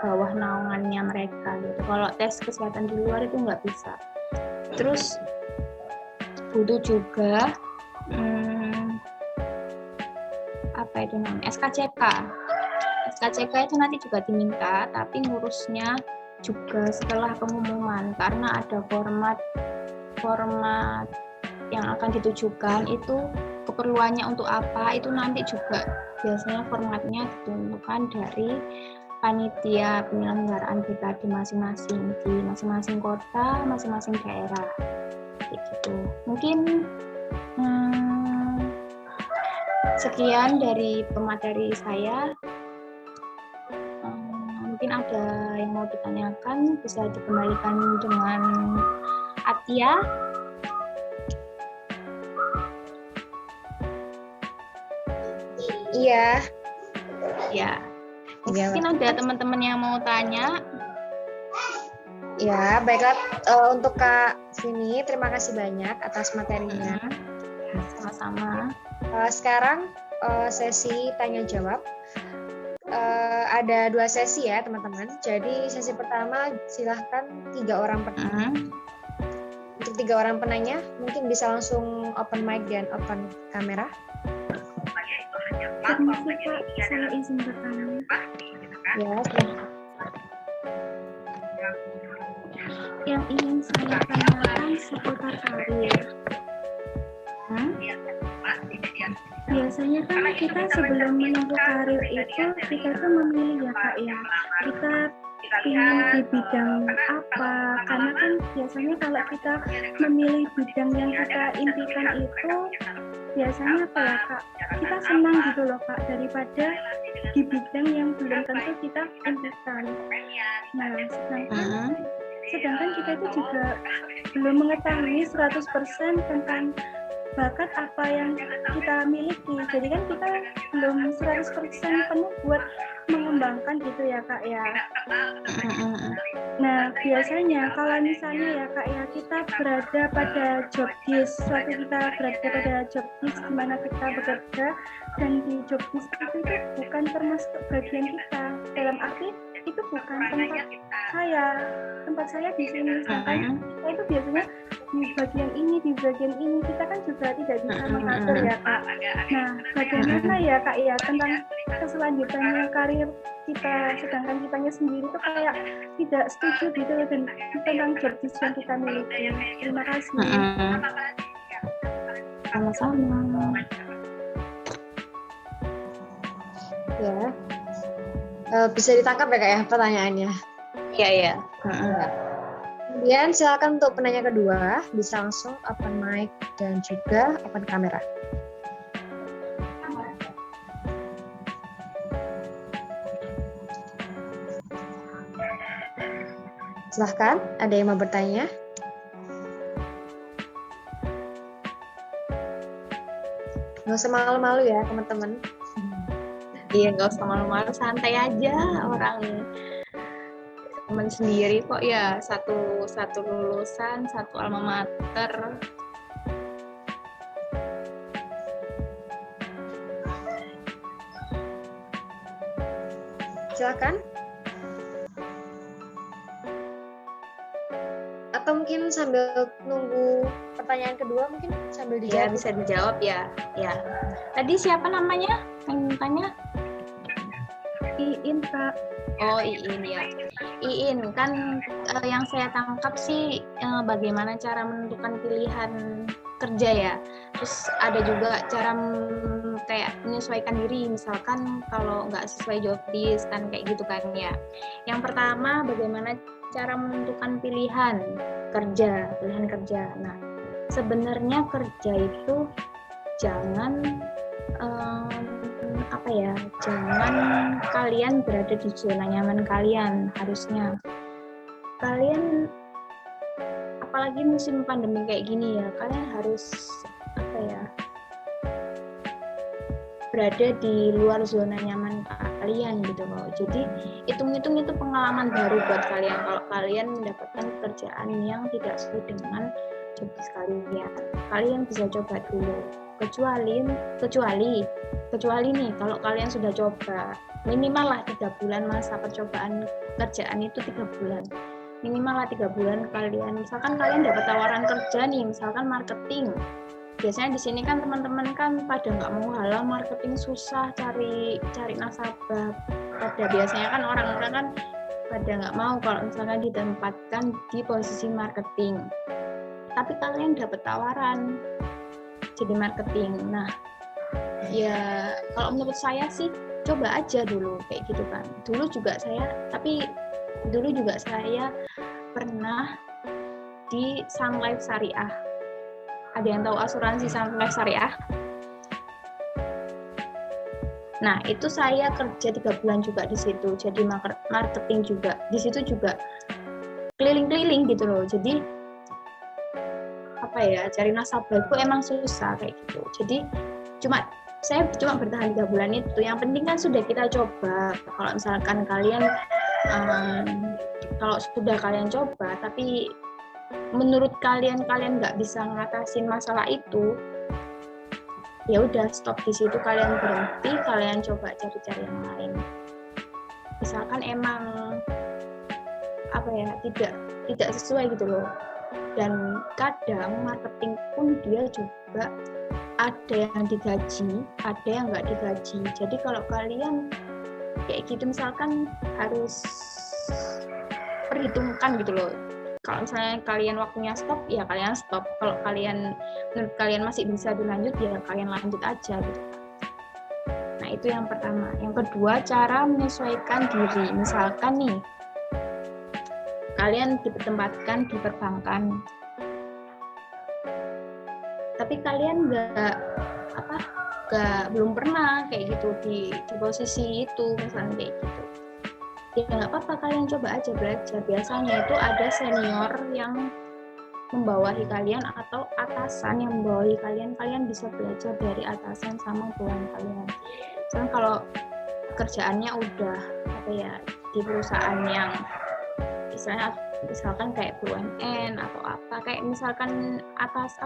S2: bawah naungannya mereka gitu. Kalau tes kesehatan di luar itu nggak bisa. Terus butuh juga SKCK. SKCK itu nanti juga diminta, tapi ngurusnya juga setelah pengumuman karena ada format yang akan ditujukan itu keperluannya untuk apa, itu nanti juga biasanya formatnya ditentukan dari panitia penyelenggaraan BKD masing-masing di masing-masing kota, masing-masing daerah. Kayak gitu. Mungkin sekian dari pemateri saya. Mungkin ada yang mau ditanyakan, bisa dikembalikan dengan Atia.
S1: Iya.
S2: Ya. Mungkin ada teman-teman yang mau tanya.
S1: Ya, baiklah. Untuk Kak Vini, terima kasih banyak atas materinya.
S2: Sama-sama.
S1: Sekarang sesi tanya jawab. Ada 2 sesi ya, teman-teman. Jadi sesi pertama silahkan 3 orang penanya. Untuk 3 orang penanya, mungkin bisa langsung open mic dan open kamera.
S3: Permisi Kak, saya izin bertanya.
S1: Ya,
S3: Yang ingin saya tanyakan seputar karir. Biasanya kan kita sebelum menempuh karir itu kita tuh memilih ya Kak ya. Kita ingin di bidang apa, karena kan biasanya kalau kita memilih bidang yang kita impikan itu biasanya apa ya Kak, kita senang gitu loh Kak, daripada di bidang yang belum tentu kita impikan. Nah, sedangkan kita itu juga belum mengetahui 100% tentang bakat apa yang kita miliki. Jadi kan kita belum 100% penuh buat mengembangkan gitu ya Kak ya. Nah, biasanya kalau misalnya ya Kak ya, kita berada pada job desk, suatu kita berada pada job desk di mana kita bekerja, dan di job desk itu bukan termasuk bagian kita. Dalam arti itu bukan tempat saya di sini. Misalkan saya itu biasanya di bagian ini kita kan juga tidak bisa mengatur ya Kak. Nah, bagaimana ya Kak ya tentang keselanjutannya karir kita, sedangkan kitanya sendiri tuh kayak tidak setuju gitu dan tentang job desk yang kita miliki. Terima kasih.
S2: Sama-sama.
S1: Ya, bisa ditangkap ya Kak ya pertanyaannya?
S2: Iya.
S1: Kemudian silakan untuk penanya kedua, bisa langsung open mic dan juga open kamera. Silahkan, ada yang mau bertanya? Nggak usah malu-malu ya teman-teman.
S2: Iya, nggak usah malu-malu, santai aja, orang teman sendiri kok ya, satu lulusan, satu alma mater.
S1: Silakan. Atau mungkin sambil nunggu pertanyaan kedua, mungkin sambil dijawab.
S2: Ya, bisa dijawab ya. Ya. Tadi siapa namanya yang tanya?
S3: Iin Kak.
S2: Oh, Iin ya. Iin, kan yang saya tangkap sih bagaimana cara menentukan pilihan kerja ya. Terus ada juga cara kayak menyesuaikan diri, misalkan kalau nggak sesuai job desk kan kayak gitu kan ya. Yang pertama, bagaimana cara menentukan pilihan kerja. Nah, sebenarnya kerja itu jangan jangan kalian berada di zona nyaman kalian. Harusnya kalian, apalagi musim pandemi kayak gini ya, kalian harus berada di luar zona nyaman kalian gitu loh. Jadi hitung-hitung itu pengalaman baru buat kalian kalau kalian mendapatkan pekerjaan yang tidak sesuai dengan job kalian. Kalian bisa coba dulu. Kecuali nih kalau kalian sudah coba minimal lah 3 bulan, masa percobaan kerjaan itu 3 bulan. Minimal lah 3 bulan kalian. Misalkan kalian dapat tawaran kerja nih, misalkan marketing. Biasanya di sini kan teman-teman kan pada nggak mau, halah marketing susah, cari nasabah. Pada biasanya kan orang-orang kan pada nggak mau kalau misalkan ditempatkan di posisi marketing. Tapi kalian dapat tawaran jadi marketing. Nah, ya kalau menurut saya sih coba aja dulu kayak gitu kan. Dulu juga saya pernah di Sun Life Syariah. Ada yang tahu asuransi Sun Life Syariah? Nah, itu saya kerja 3 bulan juga di situ. Jadi marketing juga. Di situ juga keliling-keliling gitu loh. Jadi cari nasabah itu emang susah kayak gitu. Jadi saya cuma bertahan 3 bulan itu. Yang penting kan sudah kita coba. Kalau misalkan kalian kalau sudah kalian coba tapi menurut kalian nggak bisa ngatasin masalah itu, ya udah stop di situ, kalian berhenti, kalian coba cari-cari yang lain. Misalkan emang tidak sesuai gitu loh. Dan kadang marketing pun dia juga ada yang digaji, ada yang nggak digaji. Jadi kalau kalian kayak gitu misalkan harus perhitungkan gitu loh. Kalau misalnya kalian waktunya stop, ya kalian stop. Kalau menurut kalian masih bisa dilanjut, ya kalian lanjut aja gitu. Nah, itu yang pertama. Yang kedua, cara menyesuaikan diri. Misalkan nih, kalian ditempatkan di perbankan, tapi kalian belum pernah kayak gitu di posisi itu misalnya kayak gitu, ya nggak apa-apa, kalian coba aja belajar. Biasanya itu ada senior yang membawahi kalian atau atasan yang membawahi kalian. Kalian bisa belajar dari atasan sama bawahan kalian. Misalnya kalau kerjaannya udah di perusahaan yang misalkan kayak BUMN atau apa, kayak misalkan atas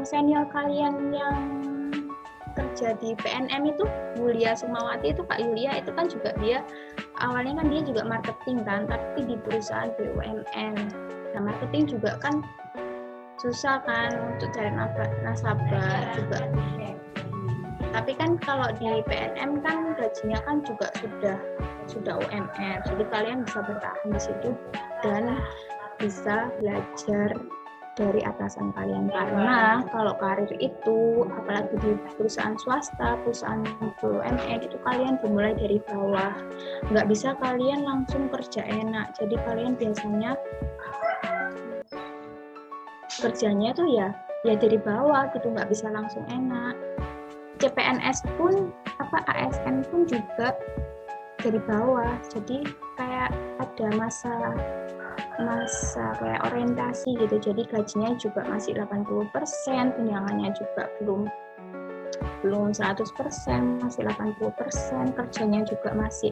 S2: senior kalian yang kerja di PNM itu, Yulia Sumawati itu, Kak Yulia itu kan juga dia awalnya kan dia juga marketing kan, tapi di perusahaan BUMN. Nah, marketing juga kan susah kan untuk cari nasabah juga. Tapi kan kalau di PNM kan gajinya kan juga sudah UMR, jadi kalian bisa bertahan di situ dan bisa belajar dari atasan kalian. Karena kalau karir itu, apalagi di perusahaan swasta, perusahaan BUMN itu kalian dimulai dari bawah, nggak bisa kalian langsung kerja enak. Jadi kalian biasanya kerjanya tuh ya dari bawah gitu, nggak bisa langsung enak. CPNS pun ASN pun juga dari bawah, jadi kayak ada masa kayak orientasi gitu, jadi gajinya juga masih 80%, tunjangannya juga belum 100%, masih 80%, kerjanya juga masih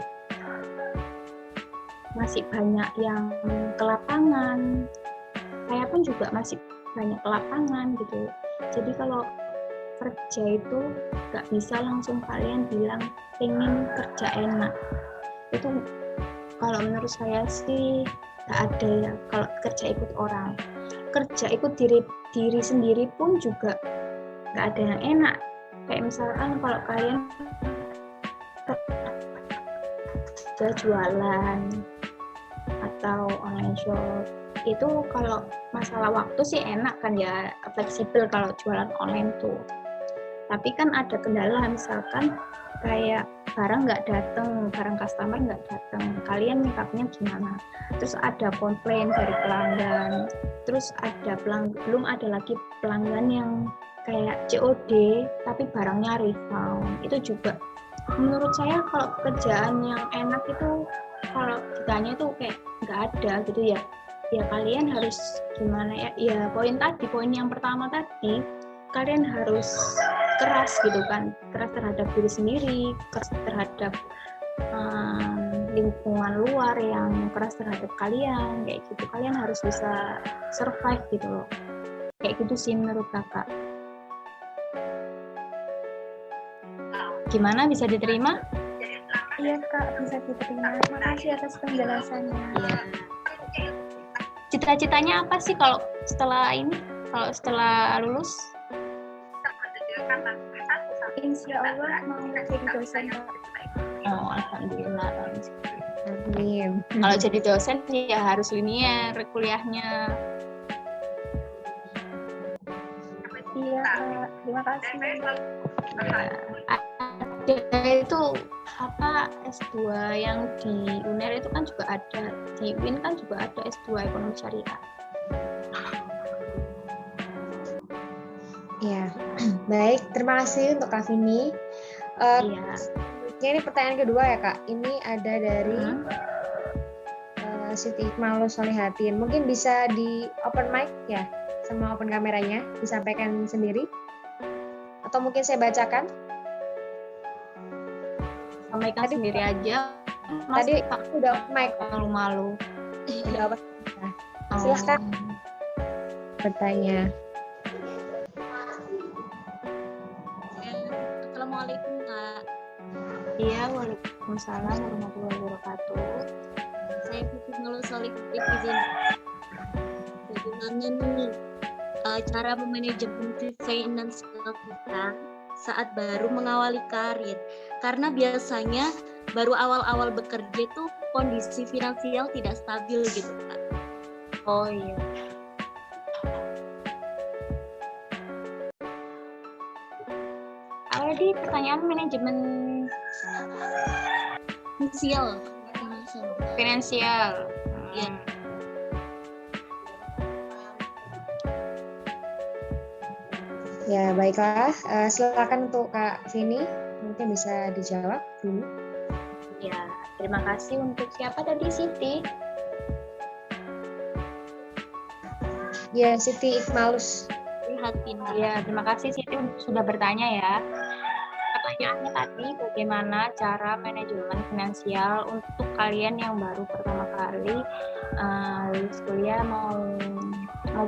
S2: banyak yang ke lapangan, saya pun juga masih banyak ke lapangan gitu. Jadi kalau kerja itu nggak bisa langsung kalian bilang pengen kerja enak, itu kalau menurut saya sih nggak ada ya. Kalau kerja ikut orang, kerja ikut diri sendiri pun juga nggak ada yang enak. Kayak misalkan kalau kalian kerja jualan atau online shop, itu kalau masalah waktu sih enak kan ya, fleksibel kalau jualan online tuh. Tapi kan ada kendala, misalkan kayak barang nggak datang, barang customer nggak datang, kalian nyikapnya gimana? Terus ada komplain dari pelanggan, terus belum ada lagi pelanggan yang kayak COD tapi barangnya refund. Itu juga menurut saya kalau pekerjaan yang enak itu kalau ditanya tuh kayak nggak ada gitu ya. Ya kalian harus gimana ya poin yang pertama tadi, kalian harus keras gitu kan, keras terhadap diri sendiri, keras terhadap lingkungan luar yang keras terhadap kalian, kayak gitu. Kalian harus bisa survive gitu loh, kayak gitu sih menurut kakak. Gimana, bisa diterima?
S3: Iya kak, bisa diterima. Makasih atas penjelasannya.
S2: Iya. Cita-citanya apa sih kalau setelah lulus?
S3: Insya Allah mau jadi dosen Pak.
S2: Oh, alhamdulillah.
S1: Amin.
S2: Kalau jadi dosen ya harus linear kuliahnya.
S3: Iya Kak, terima kasih.
S2: Ada itu S2 yang di UNER itu kan juga ada, di UIN kan juga ada S2 ekonomi syariah.
S1: Ya, baik. Terima kasih untuk Kak Vini.
S2: Iya.
S1: Ini pertanyaan kedua ya Kak. Ini ada dari Siti Iqmalus Solihatin. Mungkin bisa di open mic ya, sama open kameranya, disampaikan sendiri. Atau mungkin saya bacakan.
S2: Sampaikan sendiri aja.
S1: Tadi aku udah mic.
S2: Malu-malu.
S1: Udah apa? Silahkan bertanya.
S4: Assalamualaikum Kak.
S2: Iya, waalaikumsalam warahmatullahi wabarakatuh.
S4: Saya Siti Iqmalus Solihatin izin. Bagaimana nih cara memanajemen finansial kita saat baru mengawali karir? Karena biasanya baru awal-awal bekerja itu kondisi finansial tidak stabil gitu Kak.
S2: Oh iya. Tadi pertanyaan manajemen finansial.
S4: kalian.
S1: Ya, baiklah. Silakan untuk Kak Vini, mungkin bisa dijawab dulu.
S2: Ya, terima kasih untuk siapa tadi, Siti?
S1: Ya, Siti Ikmalus.
S2: Ya, terima kasih Siti sudah bertanya ya. Pertanyaannya tadi, bagaimana cara manajemen finansial untuk kalian yang baru pertama kali lulus kuliah mau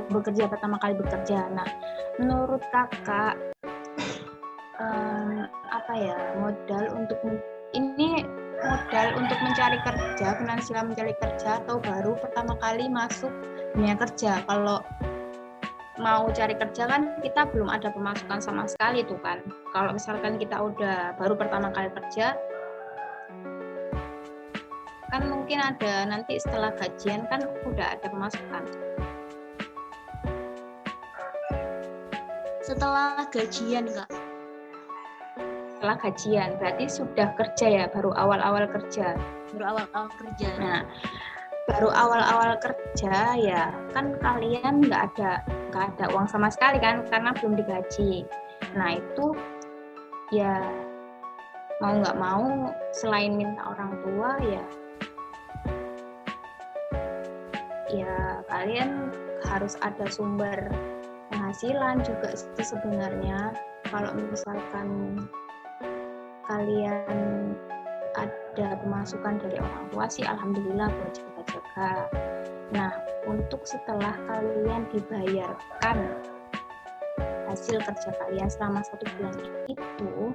S2: bekerja, pertama kali bekerja. Nah, menurut kakak modal untuk mencari kerja, finansial mencari kerja, atau baru pertama kali masuk dunia kerja? Kalau mau cari kerja kan kita belum ada pemasukan sama sekali tuh kan. Kalau misalkan kita udah baru pertama kali kerja, kan mungkin ada nanti setelah gajian kan udah ada pemasukan.
S4: Setelah gajian, Kak?
S2: Setelah gajian, berarti sudah kerja ya, baru awal-awal kerja.
S4: Baru awal-awal kerja.
S2: Nah, baru awal-awal kerja ya kan kalian nggak ada uang sama sekali kan, karena belum digaji. Nah itu ya mau nggak mau, selain minta orang tua ya kalian harus ada sumber penghasilan juga sih sebenarnya. Kalau misalkan kalian ada pemasukan dari orang tua sih alhamdulillah buat jaga-jaga. Nah, untuk setelah kalian dibayarkan hasil kerja kalian selama 1 bulan itu,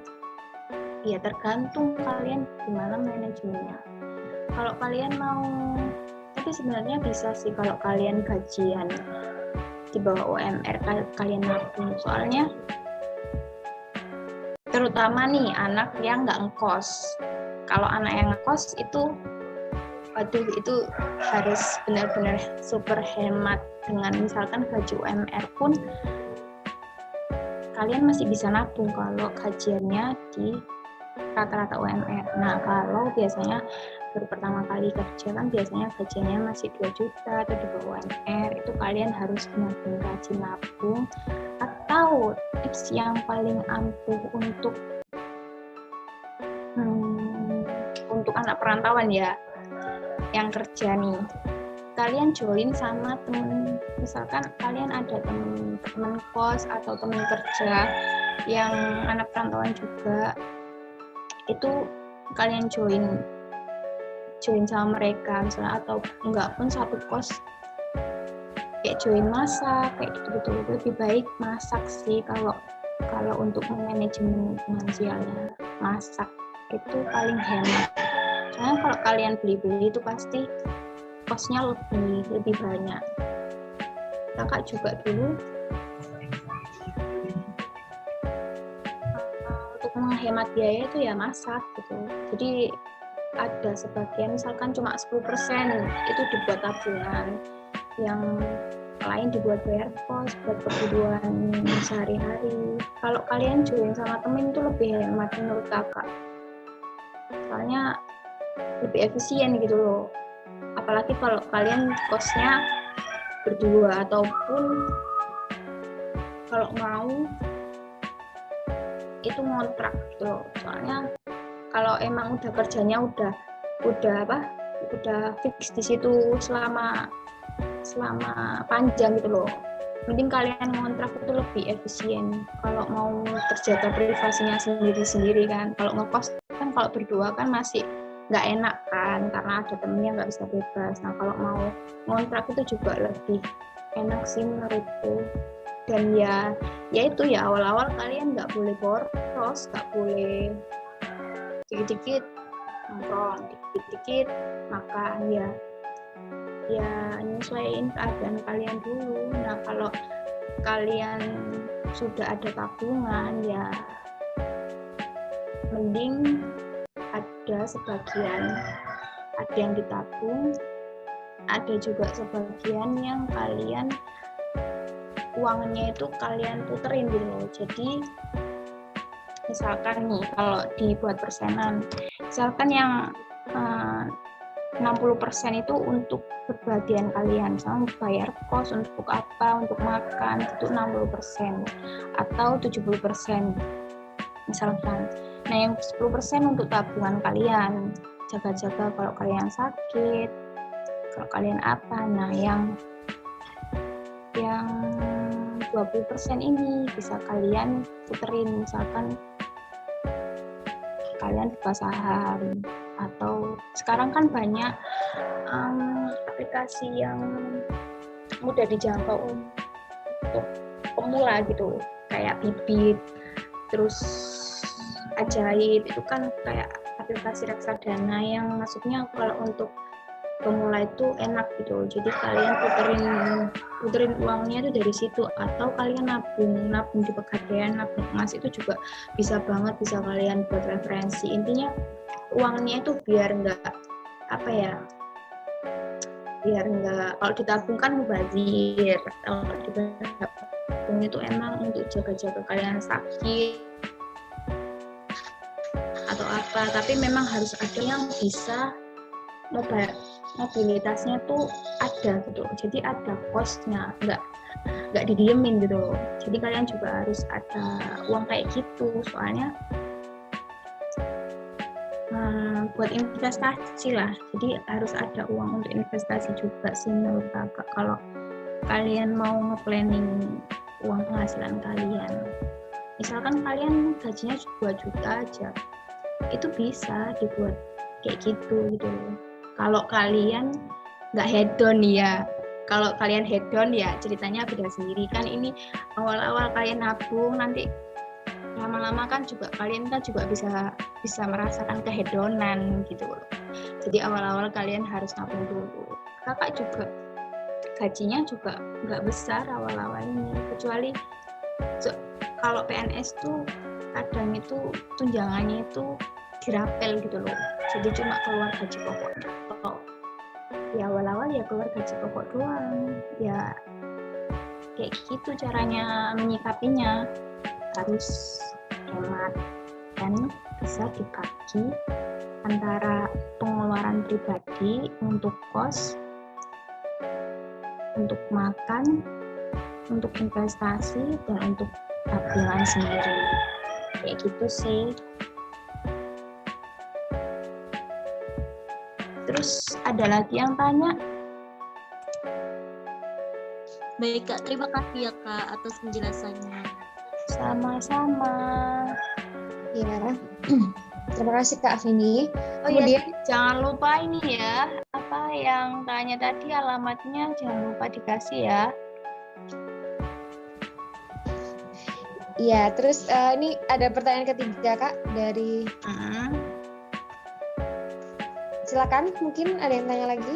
S2: ya tergantung kalian gimana manajemennya. Kalau kalian mau, tapi sebenarnya bisa sih kalau kalian gajian di bawah UMR kalian nabung. Soalnya terutama nih anak yang nggak ngekos. Kalau anak yang ngekos itu harus benar-benar super hemat. Dengan misalkan gaji UMR pun kalian masih bisa nabung kalau gajiannya di rata-rata UMR. Nah, kalau biasanya baru pertama kali kerja kan biasanya gajiannya masih 2 juta atau di bawah UMR, itu kalian harus benar-benar rajin nabung. Atau tips yang paling ampuh untuk anak perantauan ya yang kerja nih, kalian join sama temen, misalkan kalian ada temen kos atau temen kerja yang anak perantauan juga, itu kalian join sama mereka misalnya, atau enggak pun satu kos kayak join masak kayak gitu. Lebih baik masak sih kalau untuk manajemen finansialnya. Masak itu paling hemat. Soalnya kalau kalian beli-beli itu pasti kosnya lebih banyak. Kakak juga dulu untuk menghemat biaya itu ya masak gitu. Jadi ada sebagian misalkan cuma 10% itu dibuat tabungan, yang lain dibuat bayar kos, buat kebutuhan sehari-hari. Kalau kalian join sama temen itu lebih hemat menurut kakak. Soalnya lebih efisien gitu loh. Apalagi kalau kalian kosnya berdua, ataupun kalau mau itu ngontrak gitu loh. Soalnya kalau emang udah kerjanya udah fix di situ selama panjang gitu loh, mending kalian ngontrak itu lebih efisien. Kalau mau terjaga privasinya sendiri kan. Kalau ngekos kan kalau berdua kan masih nggak enak kan, karena ada temennya nggak bisa bebas. Nah kalau mau ngontrak itu juga lebih enak sih menurutku. Dan ya itu ya awal-awal kalian nggak boleh boros, nggak boleh dikit-dikit nongkrong, dikit-dikit makan, ya nyesuaiin keadaan kalian dulu. Nah kalau kalian sudah ada tabungan ya mending ada yang ditabung, ada juga sebagian yang kalian uangnya itu kalian puterin gitu loh. Jadi misalkan nih kalau dibuat persenan, misalkan yang 60% itu untuk kebahagiaan kalian, misalnya untuk bayar kos, untuk apa, untuk makan, itu 60% atau 70% misalkan. Nah yang 10% untuk tabungan kalian, jaga-jaga kalau kalian sakit, kalau kalian apa. Nah yang 20% ini bisa kalian puterin, misalkan kalian buka saham, atau sekarang kan banyak aplikasi yang mudah dijangkau untuk pemula gitu, kayak Bibit, terus Ajaib, itu kan kayak aplikasi reksadana yang maksudnya kalau untuk pemula itu enak gitu. Jadi kalian puterin uangnya itu dari situ, atau kalian nabung di Pegadaian, nabung emas, itu juga bisa banget, bisa kalian buat referensi. Intinya uangnya itu biar nggak kalau ditabung kan mubazir, kalau ditabung itu emang untuk jaga-jaga kalian sakit atau apa, tapi memang harus ada yang bisa mobilitasnya tuh ada gitu, jadi ada kosnya, nggak didiemin gitu. Jadi kalian juga harus ada uang kayak gitu, soalnya buat investasi lah, jadi harus ada uang untuk investasi juga sih menurut kakak. Kalau kalian mau nge-planning uang penghasilan kalian, misalkan kalian gajinya 2 juta aja, itu bisa dibuat kayak gitu kalau kalian nggak hedon ya. Kalau kalian hedon ya ceritanya beda sendiri kan. Ini awal-awal kalian nabung, nanti lama-lama kan juga kalian kan juga bisa merasakan kehedonan gitu loh. Jadi awal-awal kalian harus nabung dulu. Kakak juga gajinya juga nggak besar awal-awal ini, kecuali kalau PNS tuh kadang itu tunjangannya itu dirapel gitu loh, jadi cuma keluar gaji pokoknya. Kalau ya awal-awal ya keluar gaji pokok doang, ya kayak gitu caranya menyikapinya. Harus hemat dan bisa dibagi antara pengeluaran pribadi untuk kos, untuk makan, untuk investasi, dan untuk tabungan sendiri. Kayak gitu sih. Terus ada lagi yang tanya?
S4: Baik Kak, terima kasih ya Kak atas penjelasannya.
S2: Sama-sama.
S1: Ya, terima kasih Kak Vini.
S2: Oh iya, jangan lupa ini ya, apa yang tanya tadi alamatnya jangan lupa dikasih ya.
S1: Iya, terus ini ada pertanyaan ketiga Kak dari silakan, mungkin ada yang tanya lagi.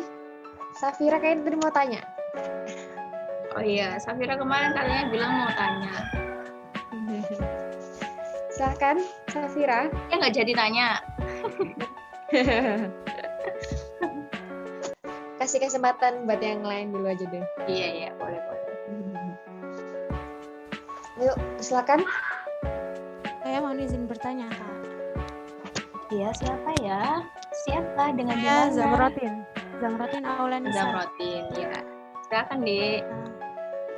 S1: Safira kayaknya tadi mau tanya.
S2: Oh iya, Safira kemarin katanya bilang mau tanya.
S1: Silakan, Safira.
S2: Ya nggak jadi tanya.
S1: Kasih kesempatan buat yang lain dulu aja deh.
S2: Iya, boleh.
S1: Yuk, silakan.
S5: Saya mau izin bertanya, Kak.
S2: Iya, siapa ya? Siapa dengan
S5: Saya
S2: dimana?
S5: Zamrotin Aulanisa.
S2: Zamrotin, ya. Silakan, Dek.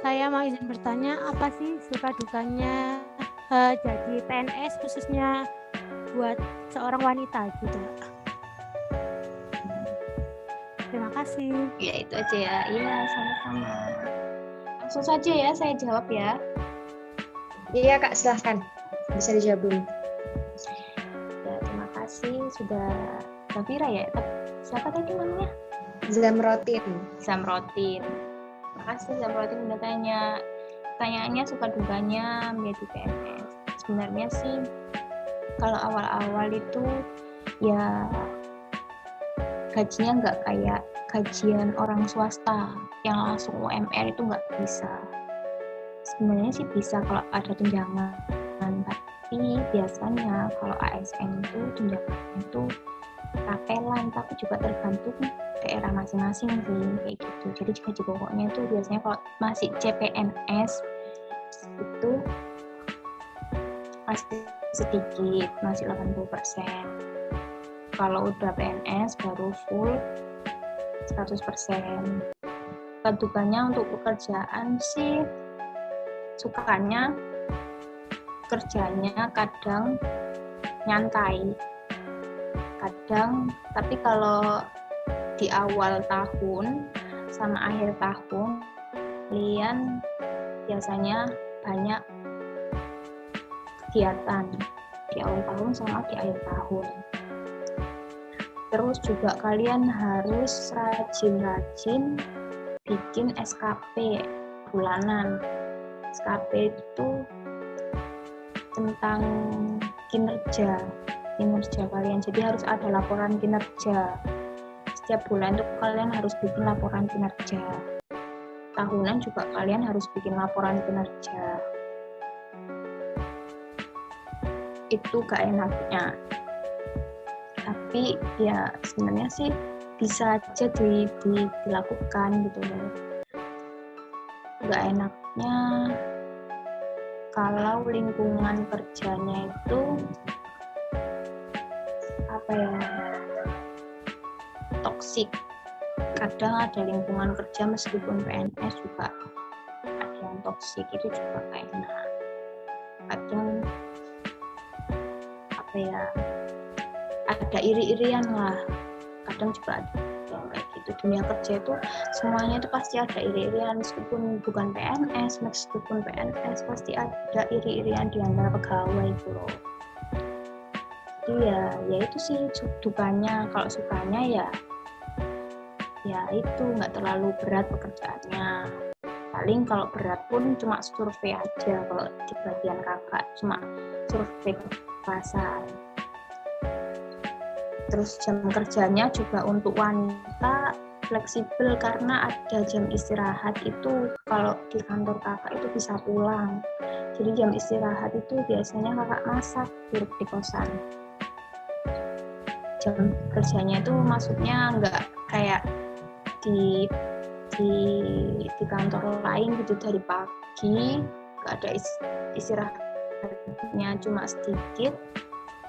S5: Saya mau izin bertanya, apa sih suka dukanya jadi PNS khususnya buat seorang wanita gitu? Terima kasih.
S2: Ya, itu aja ya. Iya, sama-sama. Langsung saja ya, saya jawab ya.
S1: Iya Kak, silahkan. Bisa dijawab dulu.
S2: Ya, terima kasih sudah Safira ya. Siapa tadi namanya?
S1: Zamrotin.
S2: Terima kasih Zamrotin udah tanya. Pertanyaannya suka dukanya menjadi PNS. Sebenarnya sih kalau awal-awal itu ya gajinya nggak kayak gajian orang swasta yang langsung UMR, itu nggak bisa. Sebenarnya sih bisa kalau ada tunjangan, tapi biasanya kalau ASN itu tunjangannya itu rapelan, tapi juga tergantung daerah masing-masing sih kayak gitu. Jadi gaji pokoknya itu biasanya kalau masih CPNS itu masih sedikit, masih 80%. Kalau udah PNS baru full 100%. Dukanya untuk pekerjaan sih, sukanya kerjanya kadang nyantai, kadang, tapi kalau di awal tahun sama akhir tahun kalian biasanya banyak kegiatan di awal tahun sama di akhir tahun. Terus juga kalian harus rajin-rajin bikin SKP bulanan. SKP itu tentang kinerja kalian, jadi harus ada laporan kinerja. Setiap bulan itu kalian harus bikin laporan kinerja. Tahunan juga kalian harus bikin laporan kinerja. Itu gak enaknya, tapi ya sebenarnya sih bisa aja dilakukan gitu loh. Gak enaknya kalau lingkungan kerjanya itu toksik. Kadang ada lingkungan kerja meskipun PNS juga ada yang toksik, itu juga gak enak. Kadang ada iri-irian lah, kadang juga ada yang kayak gitu. Dunia kerja itu semuanya itu pasti ada iri-irian, meskipun bukan PNS, meskipun PNS pasti ada iri-irian di antara pegawai itu loh. Jadi ya itu sih dukanya. Kalau sukanya ya itu nggak terlalu berat pekerjaannya. Paling kalau berat pun cuma survei aja, kalau di bagian kakak cuma survei ke pasar. Terus jam kerjanya juga untuk wanita fleksibel karena ada jam istirahat itu. Kalau di kantor kakak itu bisa pulang, jadi jam istirahat itu biasanya kakak masak di kosan. Jam kerjanya itu maksudnya nggak kayak di kantor lain gitu, dari pagi nggak ada istirahatnya, cuma sedikit,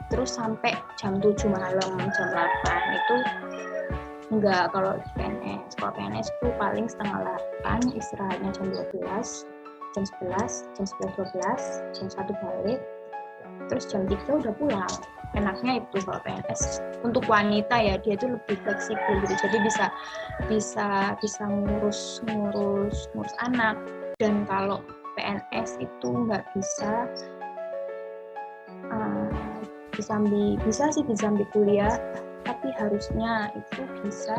S2: terus sampai jam 7 malam, jam 8 itu enggak. Kalau di PNS, kalau PNS itu paling setengah 8, istirahatnya jam 12, jam 11, jam 11.12, jam 1 balik, terus jam 3 udah pulang. Enaknya itu kalau PNS. Untuk wanita ya, dia itu lebih fleksibel gitu, jadi bisa ngurus anak. Dan kalau PNS itu nggak bisa sambil kuliah, tapi harusnya itu bisa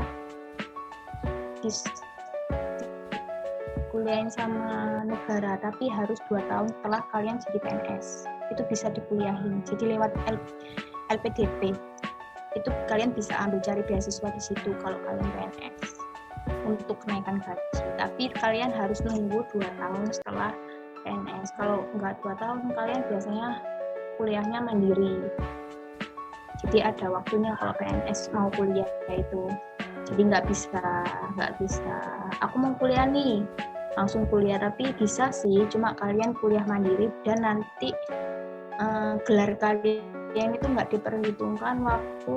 S2: kuliahin sama negara, tapi harus 2 tahun setelah kalian jadi PNS itu bisa dikuliahin. Jadi lewat LPDP itu kalian bisa cari beasiswa di situ kalau kalian PNS untuk kenaikan gaji, tapi kalian harus nunggu 2 tahun setelah PNS. Kalau nggak 2 tahun kalian biasanya kuliahnya mandiri, jadi ada waktunya kalau PNS mau kuliah itu. Jadi nggak bisa aku mau kuliah nih langsung kuliah, tapi bisa sih, cuma kalian kuliah mandiri dan nanti gelar kalian itu nggak diperhitungkan waktu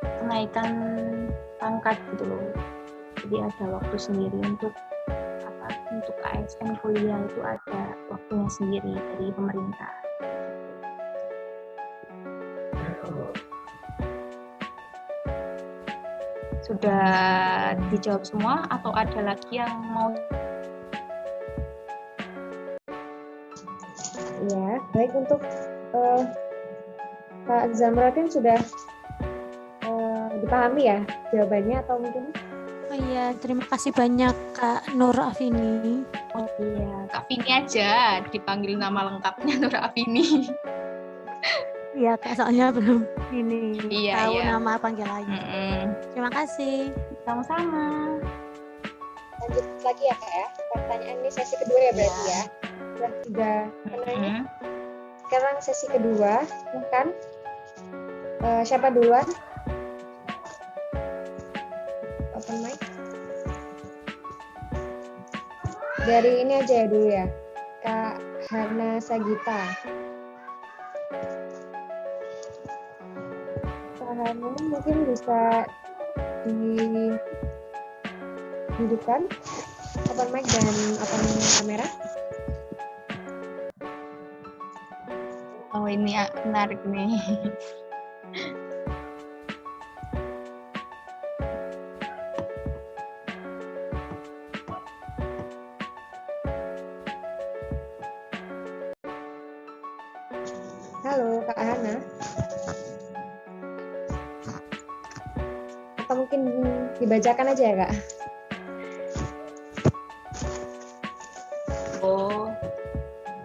S2: kenaikan pangkat gitu loh. Jadi ada waktu sendiri untuk ASN kuliah, itu ada waktunya sendiri dari pemerintah. Sudah dijawab semua atau ada lagi yang mau?
S1: Ya, baik, untuk Kak Zamratin sudah dipahami ya jawabannya atau mungkin?
S5: Oh iya, terima kasih banyak Kak Nur Afini.
S2: Oh iya, Kak Vini aja, dipanggil nama lengkapnya Nur Afini.
S5: Iya Kak, soalnya belum tahu
S2: iya.
S5: nama panggilannya. Terima kasih.
S2: Sama-sama.
S1: Lanjut lagi ya Kak ya. Pertanyaan ini sesi kedua ya berarti ya. Sudah 3 penanya. Sekarang sesi kedua, kan? Siapa duluan? Open mic. Dari ini aja dulu ya, Kak Hana Sagita. Kak Hana mungkin bisa hidupkan open mic dan open kamera.
S2: Oh ini menarik nih.
S1: Halo Kak Hana. Atau mungkin dibacakan aja ya Kak?
S2: Oh,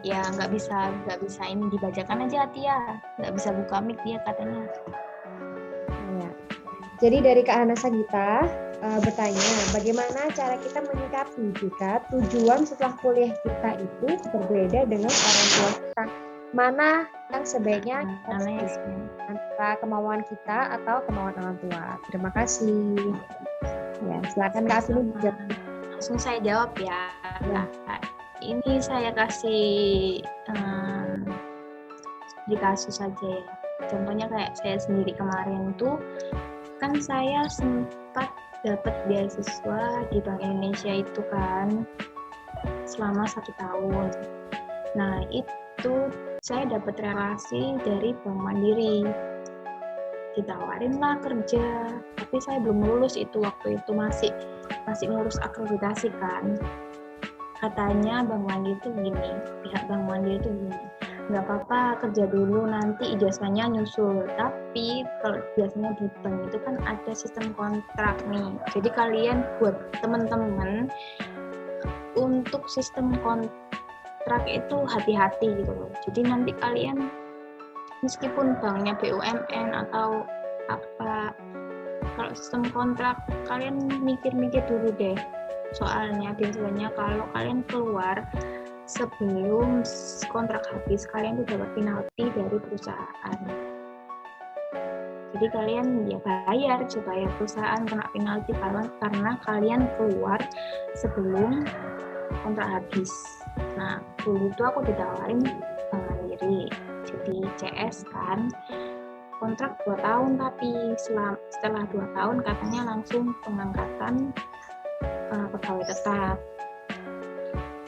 S2: ya nggak bisa ini dibacakan aja Tia, nggak bisa buka mic dia katanya.
S1: Ya. Jadi dari Kak Hana Sagita bertanya, bagaimana cara kita menyikapi jika tujuan setelah kuliah kita itu berbeda dengan orang tua kita? Mana yang sebaiknya antara kemauan kita atau kemauan orang tua? Terima kasih. Ya, silakan Kak Afini dijawab.
S2: Langsung saya jawab ya. Nah, ini saya kasih di kasus saja ya. Contohnya kayak saya sendiri kemarin tuh kan saya sempat dapat beasiswa di Bank Indonesia itu kan selama 1 tahun. Nah itu saya dapat relasi dari Bank Mandiri, ditawarin lah kerja, tapi saya belum lulus itu, waktu itu masih ngurus akreditasi kan. Katanya Bank Mandiri itu gini, pihak Bank Mandiri itu gini, nggak apa-apa kerja dulu nanti ijazahnya nyusul, tapi kalau biasanya di bank itu kan ada sistem kontrak nih, jadi kalian buat teman-teman untuk sistem kontrak itu hati-hati gitu loh. Jadi nanti kalian meskipun banknya BUMN atau apa, kalau sistem kontrak kalian mikir-mikir dulu deh, soalnya biasanya kalau kalian keluar sebelum kontrak habis kalian tuh dapat penalti dari perusahaan. Jadi kalian ya bayar supaya perusahaan kena penalti karena kalian keluar sebelum kontrak habis. Nah dulu tuh aku ditawarin Bank Mandiri jadi CS kan, kontrak 2 tahun, tapi setelah 2 tahun katanya langsung pengangkatan pegawai tetap.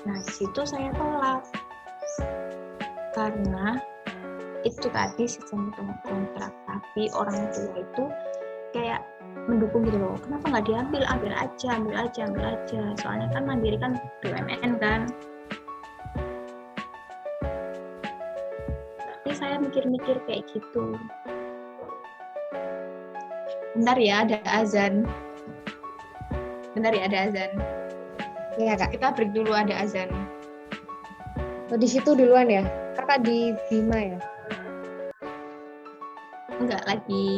S2: Nah di situ saya tolak karena itu tadi sistem kontrak, tapi orang tua itu kayak mendukung gitu loh, kenapa nggak diambil, ambil aja, soalnya kan Mandiri kan BUMN kan. Tapi saya mikir-mikir kayak gitu. Bentar ya, ada azan.
S1: Iya Kak.
S2: Kita break dulu, ada azan.
S1: Oh, di situ duluan ya? Kakak di Bima ya?
S2: Enggak, lagi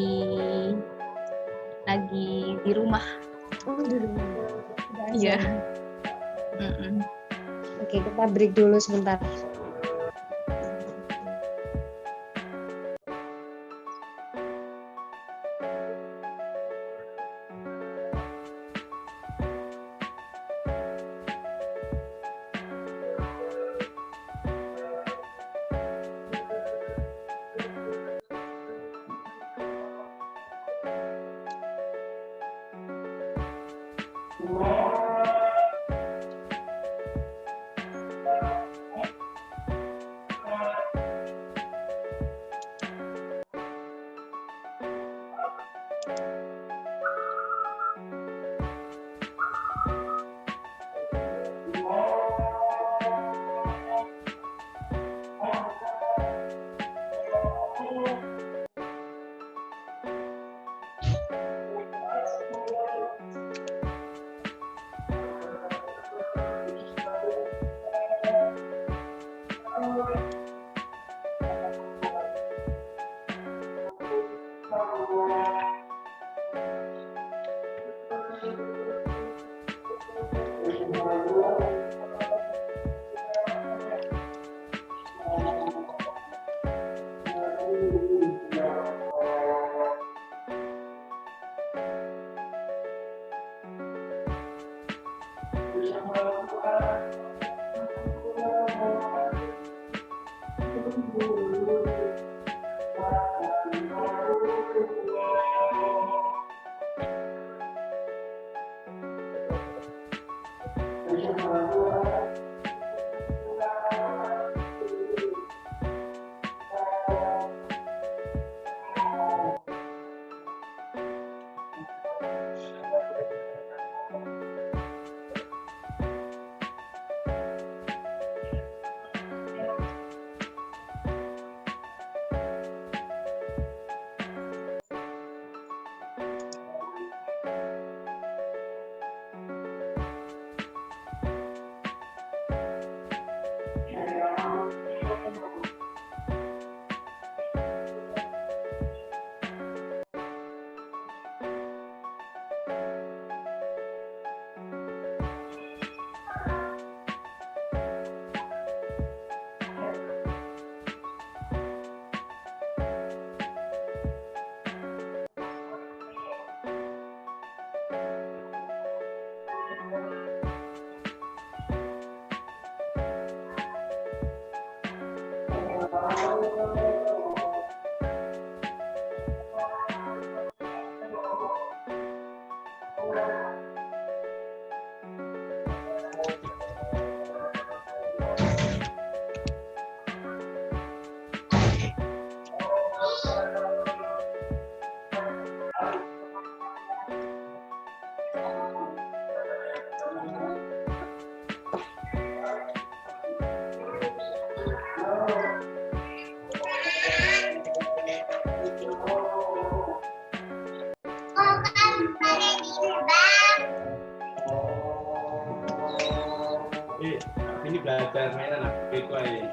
S2: di rumah.
S1: Oh, di rumah.
S2: Iya.
S1: Oke, kita break dulu sebentar.
S6: ini belajar mainan apa itu aja.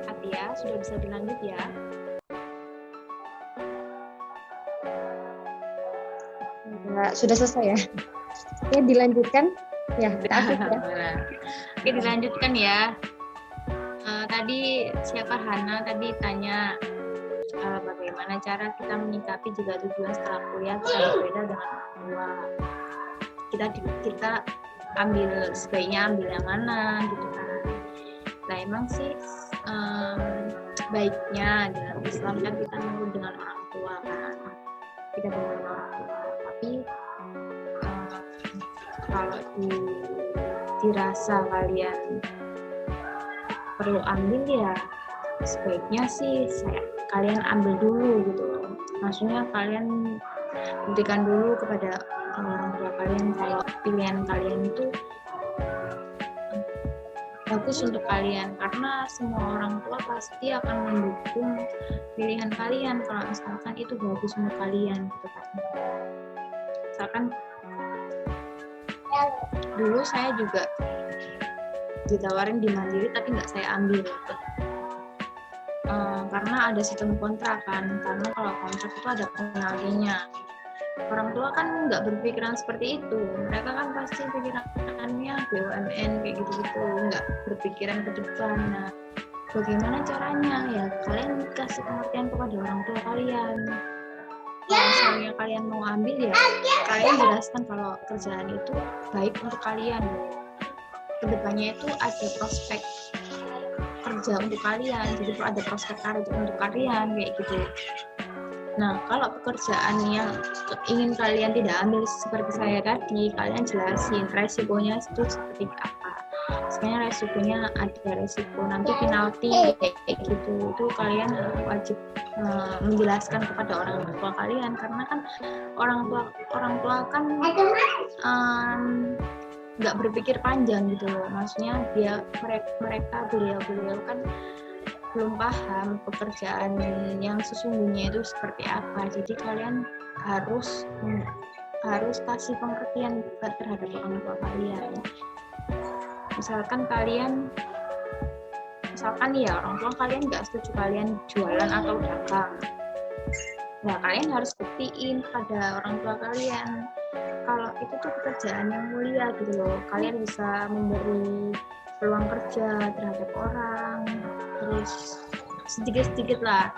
S2: Atia, sudah bisa dilanjut ya?
S1: Sudah selesai ya? Ya dilanjutkan. Ya, Afif ya.
S2: Oke, dilanjutkan ya. Tadi siapa Hana tadi tanya bagaimana cara kita menyikapi jika tujuan setelah kuliah kita berbeda dengan orang tua. Kita ambil sebaiknya ambil yang mana gitu kan. Nah emang sih baiknya dalam Islam kan kita nurut dengan orang tua kan. Kita dengan orang tua. Tapi kalau dirasa kalian perlu ambil ya sebaiknya sih kalian ambil dulu gitu loh. Maksudnya kalian buktikan dulu kepada orang tua kalian kalau pilihan kalian itu bagus untuk kalian, karena semua orang tua pasti akan mendukung pilihan kalian kalau misalkan itu bagus untuk kalian gitu kan. Misalkan dulu saya juga ditawarin di Mandiri tapi nggak saya ambil gitu. Karena ada sistem kontrak kan, karena kalau kontrak itu ada penaltinya. Orang tua kan nggak berpikiran seperti itu, mereka kan pasti pikirannya BUMN kayak gitu-gitu, nggak berpikiran ke depan. Nah, bagaimana caranya ya kalian kasih pengertian kepada orang tua kalian. Kalau misalnya kalian mau ambil ya kalian jelaskan kalau kerjaan itu baik untuk kalian. Kedepannya itu ada prospek kerja untuk kalian, jadi ada prospek karir untuk kalian kayak gitu. Nah, kalau pekerjaan yang ingin kalian tidak ambil seperti saya tadi, kalian jelasin resikonya itu seperti apa. Sebenarnya resikonya ada resiko nanti penalti kayak gitu. Itu kalian wajib menjelaskan kepada orang tua kalian, karena kan orang tua kan nggak berpikir panjang gitu loh. Maksudnya beliau kan belum paham pekerjaan yang sesungguhnya itu seperti apa. Jadi kalian harus kasih pengertian terhadap orang tua kalian. Misalkan ya orang tua kalian nggak setuju kalian jualan atau dagang. Nah, kalian harus buktiin pada orang tua kalian kalau itu tuh pekerjaan yang mulia gitu loh. Kalian bisa memberi peluang kerja terhadap orang, terus sedikit-sedikit lah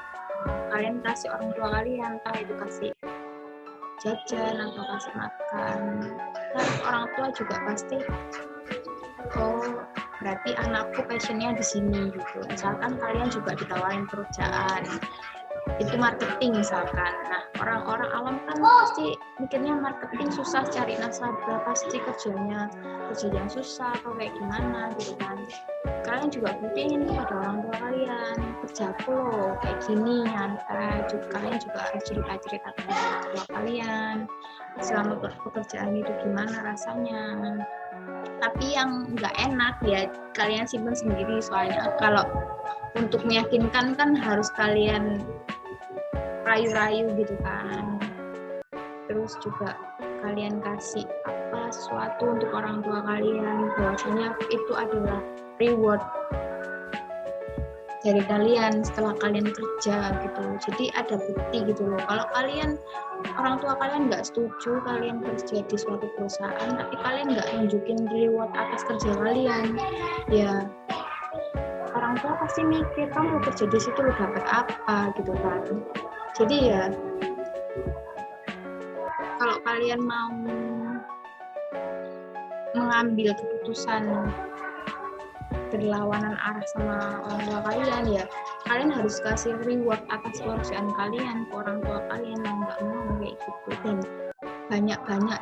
S2: kalian kasih orang tua kalian, entah itu kasih jajan atau kasih makan. Dan orang tua juga pasti berarti anakku passionnya di sini gitu. Misalkan kalian juga ditawarin pekerjaan itu marketing misalkan. Nah, orang-orang awam kan pasti mikirnya marketing susah cari nasabah, pasti kerja yang susah atau kayak gimana gitu kan. Kalian juga buktiin kepada orang tua kalian, kerjaku loh kayak gini nyantai. Kalian juga harus cerita-cerita kepada orang tua kalian selama pekerjaan itu gimana rasanya. Tapi yang nggak enak ya kalian simpen sendiri, soalnya kalau untuk meyakinkan kan harus kalian rayu-rayu gitu kan. Terus juga kalian kasih sesuatu untuk orang tua kalian, bahwasanya itu adalah reward dari kalian setelah kalian kerja gitu. Jadi ada bukti gitu loh. Kalau orang tua kalian nggak setuju kalian kerja di suatu perusahaan tapi kalian nggak nunjukin reward atas kerja kalian, ya orang tua pasti mikir kamu kerja di situ lo dapat apa gitu kan. Jadi ya kalau kalian mau mengambil keputusan berlawanan arah sama orang tua kalian, ya kalian harus kasih reward atas pekerjaan kalian ke orang tua kalian yang nggak mau kayak gitu. Dan banyak-banyak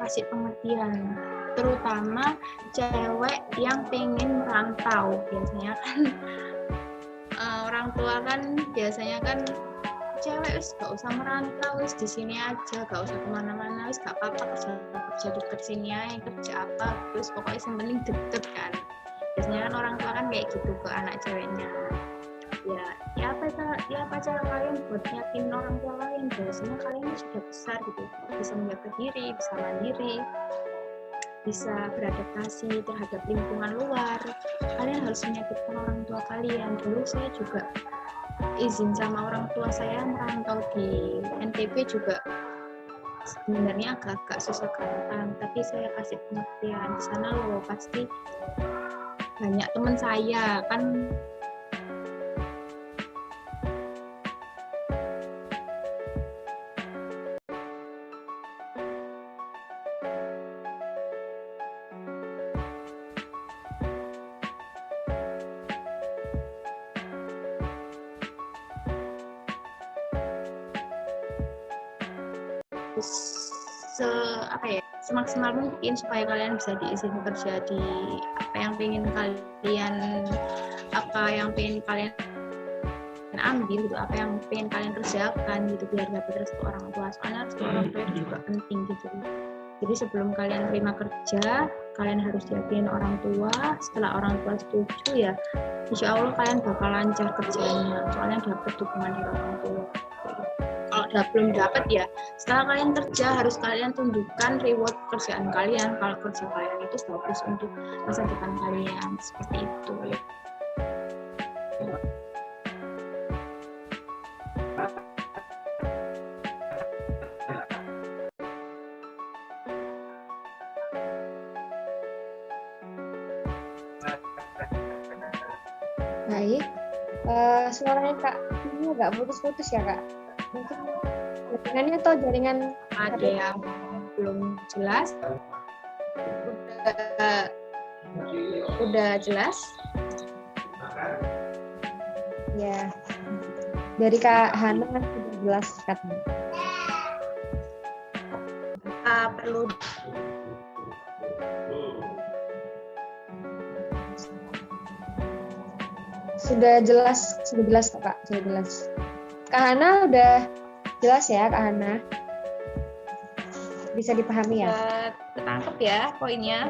S2: kasih pengertian, terutama cewek yang pengen merantau. Biasanya kan orang tua kan biasanya kan cewek wis gak usah merantau, wis di sini aja, gak usah kemana-mana, wis gak apa-apa kerja deket sini aja, kerja apa, terus pokoknya yang penting deket kan. Biasanya kan orang tua kan kayak gitu ke anak ceweknya. Ya apa cara kalian buat yakin orang tua kalian bahwasanya kalian sudah besar gitu, bisa menjaga diri, bisa mandiri, bisa beradaptasi terhadap lingkungan luar. Kalian harus menyakitkan orang tua kalian. Dulu saya juga izin sama orang tua saya merantau di NTB juga sebenarnya agak susah gampang, tapi saya kasih pengertian di sana loh pasti banyak teman saya kan. Semaksimal mungkin supaya kalian bisa diizinkan kerja di apa yang pengen kalian ambil gitu, apa yang pengen kalian kerjakan gitu, biar dapat restu orang tua. Soalnya restu orang tua itu juga penting gitu. Jadi sebelum kalian terima kerja, kalian harus yakinin orang tua. Setelah orang tua setuju ya, insya Allah kalian bakal lancar kerjanya. Soalnya dapat dukungan dari orang tua. Kalau belum dapat ya, setelah kalian kerja harus kalian tunjukkan reward pekerjaan kalian. Kalau kerja kalian itu bagus untuk masa depan kalian, seperti itu.
S1: Baik, suaranya Kak ini agak putus-putus ya Kak. Mungkin jaringannya atau jaringan
S2: ada yang belum jelas. Udah jelas?
S1: Ya, dari Kak Hana sudah jelas katanya.
S2: Perlu
S1: sudah jelas Kak, sudah jelas. Kak Hana udah jelas ya Kak Hana? Bisa dipahami ya?
S2: ketangkep ya poinnya.